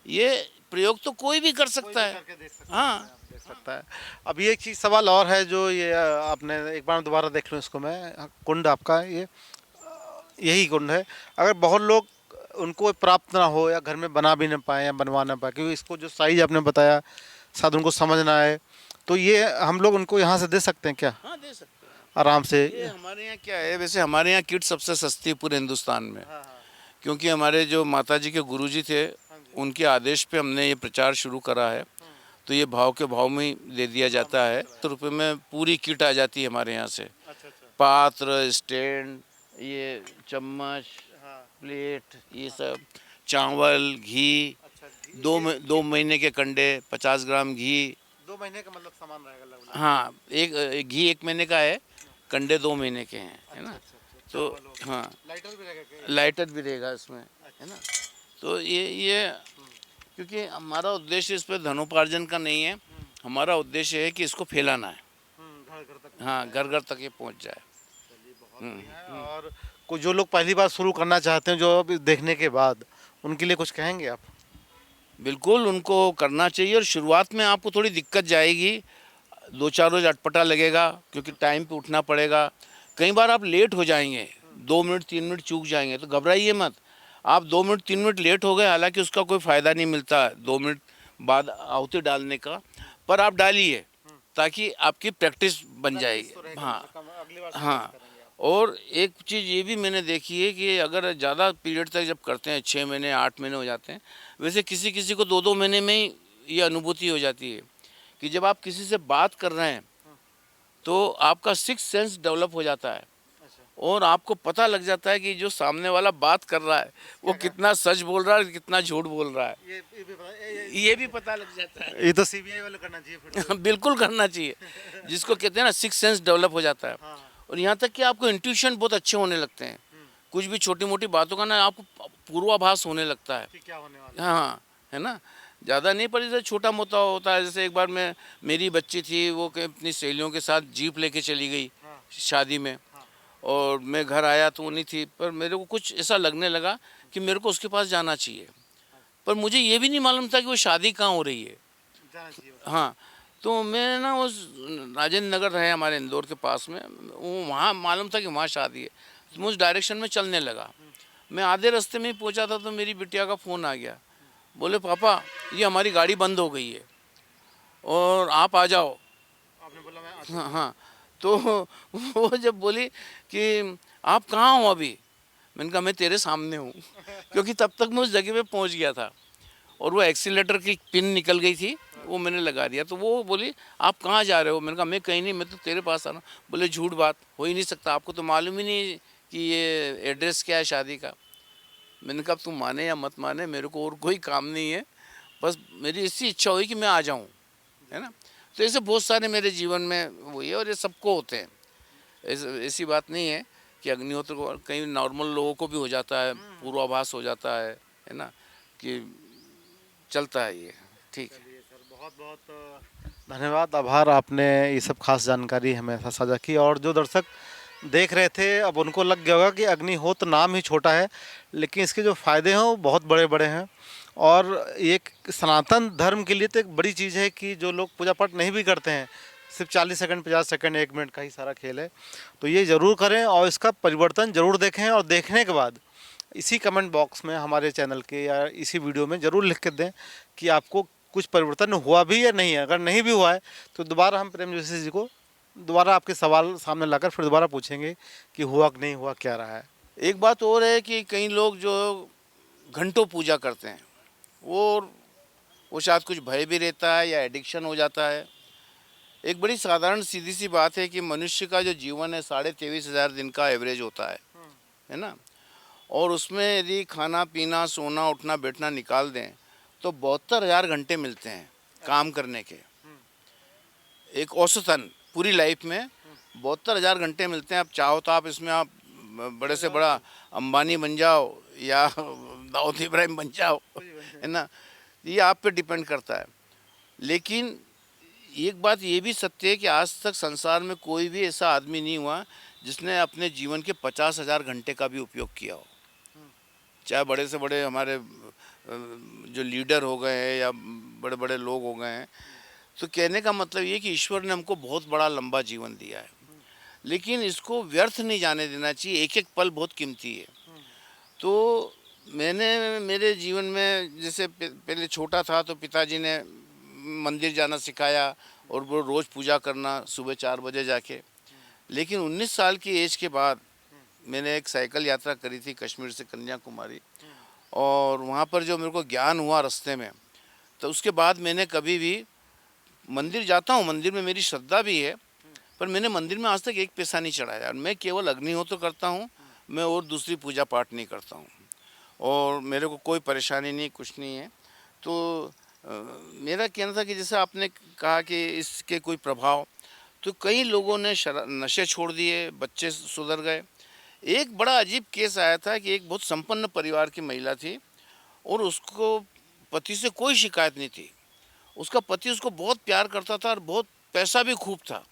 ये प्रयोग तो कोई भी कर सकता है। हाँ, देख सकता है। अब ये एक चीज़ सवाल और है जो ये आपने एक बार दोबारा देख लूँ इसको मैं, कुंड आपका ये यही कुंड है। अगर बहुत लोग उनको प्राप्त ना हो या घर में बना भी ना पाए या बनवा ना पाए, क्योंकि इसको जो साइज आपने बताया शायद उनको समझ ना आए, तो ये हम लोग उनको यहाँ से दे सकते हैं क्या? हाँ, दे सकते हैं आराम से। ये हमारे यहाँ क्या है, वैसे हमारे यहाँ किट सबसे सस्ती है पूरे हिंदुस्तान में। क्योंकि हमारे जो माताजी के गुरुजी थे, उनके आदेश पे हमने ये प्रचार शुरू करा है। तो ये भाव के भाव में ही दे दिया जाता है। तो रुपये में पूरी किट आ जाती है हमारे यहाँ से। पात्र, स्टैंड, ये चम्मच, प्लेट, ये सब, चावल, घी, 2 महीने के कंडे, 50 ग्राम घी। 2 महीने का मतलब सामान रहेगा लगभग। हाँ, एक घी 1 महीने का है, कंडे 2 महीने के हैं, है ना। तो हाँ, लाइटर भी रहेगा? लाइटर भी रहेगा इसमें, है ना। तो ये क्योंकि हमारा उद्देश्य इस पर धनोपार्जन का नहीं है, हमारा उद्देश्य है कि इसको फैलाना है। घर तक। हाँ, घर घर तक ये पहुंच जाए। और कुछ जो लोग पहली बार शुरू करना चाहते हैं, जो अभी देखने के बाद, उनके लिए कुछ कहेंगे आप? बिल्कुल उनको करना चाहिए। और शुरुआत में आपको थोड़ी दिक्कत जाएगी, 2-4 रोज अटपटा लगेगा, क्योंकि टाइम पे उठना पड़ेगा। कई बार आप लेट हो जाएंगे, 2 मिनट 3 मिनट चूक जाएंगे, तो घबराइए मत। आप 2 मिनट 3 मिनट लेट हो गए, हालांकि उसका कोई फ़ायदा नहीं मिलता 2 मिनट बाद आहुति डालने का, पर आप डालिए ताकि आपकी प्रैक्टिस बन जाएगी। हाँ, हाँ। और एक चीज़ ये भी मैंने देखी है कि अगर ज़्यादा पीरियड तक जब करते हैं, 6 महीने 8 महीने हो जाते हैं, वैसे किसी किसी को 2-2 महीने में ही ये अनुभूति हो जाती है कि जब आप किसी से बात कर रहे हैं तो आपका सिक्स सेंस डेवलप हो जाता है और आपको पता लग जाता है कि जो सामने वाला बात कर रहा है वो कितना सच बोल रहा है, कितना झूठ बोल रहा है, ये भी पता लग जाता है। ये तो सीबीआई वाले करना चाहिए फिर तो। बिल्कुल करना चाहिए, जिसको कहते हैं ना सिक्स सेंस डेवलप हो जाता है। हाँ, और यहाँ तक कि आपको इंट्यूशन बहुत अच्छे होने लगते हैं, कुछ भी छोटी मोटी बातों का ना आपको पूर्वाभास होने लगता है। कि क्या होने वाला है। हाँ, है ना? ज़्यादा नहीं, पर जैसे छोटा मोटा होता है, जैसे एक बार मेरी बच्ची थी, वो अपनी सहेलियों के साथ जीप लेके चली गई हाँ, शादी में, हाँ, और मैं घर आया तो वो नहीं थी, पर मेरे को कुछ ऐसा लगने लगा कि मेरे को उसके पास जाना चाहिए, पर मुझे ये भी नहीं मालूम था कि वो शादी कहाँ हो रही है। जाना चाहिए बस। हाँ, तो मैं ना उस राजेंद्र नगर है हमारे इंदौर के पास में, वो वहाँ मालूम था कि वहाँ शादी है, तो मैं उस डायरेक्शन में चलने लगा। मैं आधे रास्ते में ही पहुँचा था तो मेरी बिटिया का फ़ोन आ गया, बोले पापा ये हमारी गाड़ी बंद हो गई है और आप आ जाओ। आपने बोला मैं हाँ हाँ, तो वो जब बोली कि आप कहाँ हो अभी, मैंने कहा मैं तेरे सामने हूँ क्योंकि तब तक मैं उस जगह पे पहुँच गया था और वो एक्सीलेटर की पिन निकल गई थी, वो मैंने लगा दिया। तो वो बोली आप कहाँ जा रहे हो, मैंने कहा मैं कहीं नहीं, मैं तो तेरे पास आ रहा हूँ। बोले झूठ बात, हो ही नहीं सकता, आपको तो मालूम ही नहीं कि ये एड्रेस क्या है शादी का। मैंने कहा तुम माने या मत माने, मेरे को और कोई काम नहीं है, बस मेरी ऐसी इच्छा हुई कि मैं आ जाऊँ, है ना। तो ऐसे बहुत सारे मेरे जीवन में वही है और ये सबको होते हैं, ऐसी बात नहीं है कि अग्निहोत्र को, कई नॉर्मल लोगों को भी हो जाता है, पूर्वाभास हो जाता है ना, कि चलता है ये, ठीक है। चलिए सर, बहुत बहुत धन्यवाद, आभार, आपने ये सब खास जानकारी हमें साथ साझा की। और जो दर्शक देख रहे थे अब उनको लग गया होगा कि अग्निहोत्र नाम ही छोटा है, लेकिन इसके जो फ़ायदे हैं वो बहुत बड़े बड़े हैं। और एक सनातन धर्म के लिए तो एक बड़ी चीज़ है कि जो लोग पूजा पाठ नहीं भी करते हैं, सिर्फ 40 सेकंड 50 सेकंड 1 मिनट का ही सारा खेल है, तो ये ज़रूर करें और इसका परिवर्तन ज़रूर देखें। और देखने के बाद इसी कमेंट बॉक्स में हमारे चैनल के या इसी वीडियो में ज़रूर लिख के दें कि आपको कुछ परिवर्तन हुआ भी या नहीं है। अगर नहीं भी हुआ है तो दोबारा हम प्रेम जोशी जी को दोबारा आपके सवाल सामने लाकर फिर दोबारा पूछेंगे कि हुआ कि नहीं हुआ, क्या रहा है। एक बात और है कि कई लोग जो घंटों पूजा करते हैं, वो शायद कुछ भय भी रहता है या एडिक्शन हो जाता है। एक बड़ी साधारण सीधी सी बात है कि मनुष्य का जो जीवन है 23,500 दिन का एवरेज होता है ना, और उसमें यदि खाना पीना सोना उठना बैठना निकाल दें तो 72,000 घंटे मिलते हैं काम करने के। एक औसतन पूरी लाइफ में 72,000 घंटे मिलते हैं। आप चाहो तो आप इसमें आप बड़े से बड़ा अंबानी बन जाओ या दाऊद इब्राहिम बन जाओ, है ना, ये आप पे डिपेंड करता है। लेकिन एक बात ये भी सत्य है कि आज तक संसार में कोई भी ऐसा आदमी नहीं हुआ जिसने अपने जीवन के 50,000 घंटे का भी उपयोग किया हो। चाहे बड़े से बड़े हमारे जो लीडर हो गए हैं या बड़े बड़े लोग हो गए हैं, तो कहने का मतलब ये कि ईश्वर ने हमको बहुत बड़ा लंबा जीवन दिया है, लेकिन इसको व्यर्थ नहीं जाने देना चाहिए। एक एक पल बहुत कीमती है। तो मैंने मेरे जीवन में जैसे पहले छोटा था तो पिताजी ने मंदिर जाना सिखाया और वो रोज़ पूजा करना सुबह 4 बजे जाके। लेकिन 19 साल की एज के बाद मैंने एक साइकिल यात्रा करी थी कश्मीर से कन्याकुमारी, और वहाँ पर जो मेरे को ज्ञान हुआ रास्ते में, तो उसके बाद मैंने कभी भी मंदिर जाता हूँ, मंदिर में मेरी श्रद्धा भी है, पर मैंने मंदिर में आज तक एक पैसा नहीं चढ़ाया। मैं केवल अग्निहोत्र करता हूँ, मैं और दूसरी पूजा पाठ नहीं करता हूँ और मेरे को कोई परेशानी नहीं, कुछ नहीं है। तो मेरा कहना था कि जैसे आपने कहा कि इसके कोई प्रभाव, तो कई लोगों ने नशे छोड़ दिए, बच्चे सुधर गए। एक बड़ा अजीब केस आया था कि एक बहुत संपन्न परिवार की महिला थी और उसको पति से कोई शिकायत नहीं थी। उसका पति उसको बहुत प्यार करता था और बहुत पैसा भी खूब था।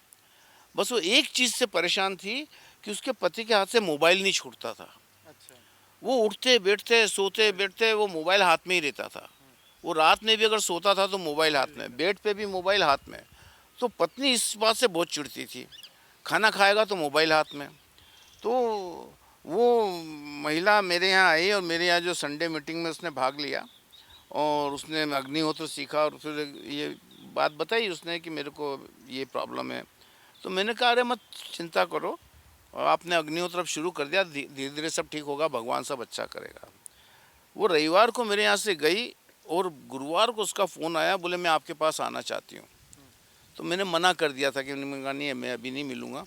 बस वो एक चीज़ से परेशान थी कि उसके पति के हाथ से मोबाइल नहीं छूटता था। अच्छा। वो उठते बैठते सोते बैठते वो मोबाइल हाथ में ही रहता था। वो रात में भी अगर सोता था तो मोबाइल हाथ में, बेड पे भी मोबाइल हाथ में। तो पत्नी इस बात से बहुत चिढ़ती थी, खाना खाएगा तो मोबाइल हाथ में। तो वो महिला मेरे यहाँ आई और मेरे यहाँ जो संडे मीटिंग में उसने भाग लिया और उसने अग्निहोत्र सीखा और फिर ये बात बताई उसने कि मेरे को ये प्रॉब्लम है। तो मैंने कहा अरे मत चिंता करो, और आपने अग्निहोत्र अब शुरू कर दिया, धीरे धीरे सब ठीक होगा, भगवान सब अच्छा करेगा। वो रविवार को मेरे यहाँ से गई और गुरुवार को उसका फ़ोन आया, बोले मैं आपके पास आना चाहती हूँ। तो मैंने मना कर दिया था कि मैंने कहा नहीं, मैं अभी नहीं मिलूँगा।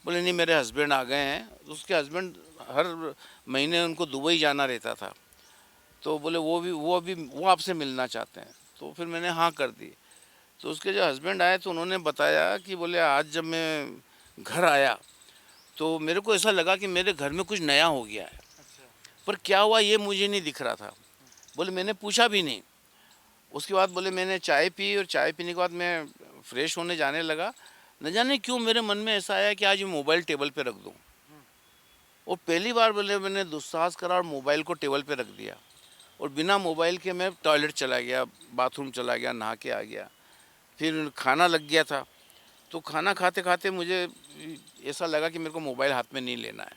बोले नहीं, मेरे हस्बैंड आ गए हैं। तो उसके हस्बैंड हर महीने उनको दुबई जाना रहता था, तो बोले वो आपसे मिलना चाहते हैं। तो फिर मैंने हाँ कर दी। तो उसके जो हस्बैंड आए तो उन्होंने बताया कि बोले आज जब मैं घर आया तो मेरे को ऐसा लगा कि मेरे घर में कुछ नया हो गया है, पर क्या हुआ ये मुझे नहीं दिख रहा था। बोले मैंने पूछा भी नहीं। उसके बाद बोले मैंने चाय पी और चाय पीने के बाद मैं फ्रेश होने जाने लगा। न जाने क्यों मेरे मन में ऐसा आया कि आज ये मोबाइल टेबल पे रख दूं। और पहली बार बोले मैंने दुस्साहस करा और मोबाइल को टेबल पे रख दिया और बिना मोबाइल के मैं टॉयलेट चला गया, बाथरूम चला गया, नहा के आ गया। फिर खाना लग गया था, तो खाना खाते खाते मुझे ऐसा लगा कि मेरे को मोबाइल हाथ में नहीं लेना है।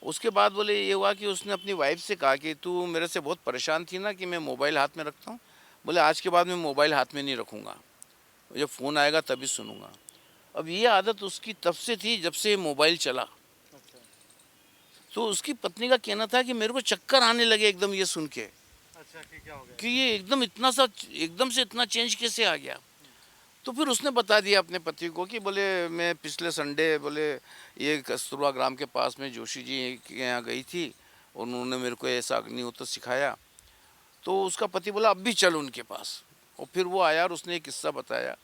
उसके बाद बोले ये हुआ कि उसने अपनी वाइफ से कहा कि तू मेरे से बहुत परेशान थी ना कि मैं मोबाइल हाथ में रखता हूँ। बोले आज के बाद मैं मोबाइल हाथ में नहीं रखूँगा, जब फ़ोन आएगा तभी सुनूंगा। अब ये आदत उसकी तब से थी जब से मोबाइल चला। तो उसकी पत्नी का कहना था कि मेरे को चक्कर आने लगे एकदम ये सुन के, अच्छा, कि क्या हो गया? कि ये एकदम से इतना चेंज कैसे आ गया। तो फिर उसने बता दिया अपने पति को कि बोले मैं पिछले संडे बोले ये कस्तूरबा ग्राम के पास में जोशी जी के यहाँ गई थी और उन्होंने मेरे को ऐसा अग्निहोत्र सिखाया। तो उसका पति बोला अब भी चल उनके पास, और फिर वो आया और उसने एक किस्सा बताया।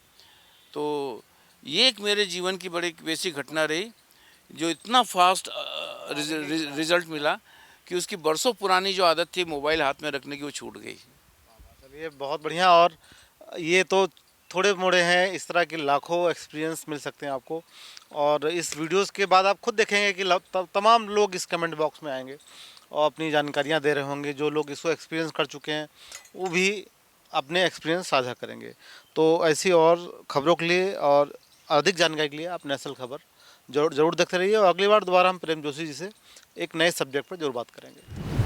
तो ये एक मेरे जीवन की बड़ी वैसी घटना रही जो इतना फास्ट रिजल्ट मिला कि उसकी बरसों पुरानी जो आदत थी मोबाइल हाथ में रखने की वो छूट गई। चलिए, बहुत बढ़िया। और ये तो थोड़े मोड़े हैं, इस तरह के लाखों एक्सपीरियंस मिल सकते हैं आपको। और इस वीडियोस के बाद आप खुद देखेंगे कि तमाम लोग इस कमेंट बॉक्स में आएंगे और अपनी जानकारियां दे रहे होंगे। जो लोग इसको एक्सपीरियंस कर चुके हैं वो भी अपने एक्सपीरियंस साझा करेंगे। तो ऐसी और खबरों के लिए और अधिक जानकारी के लिए आप नेशनल खबर जरूर देखते रहिए। और अगली बार दोबारा हम प्रेम जोशी जी से एक नए सब्जेक्ट पर जरूर बात करेंगे।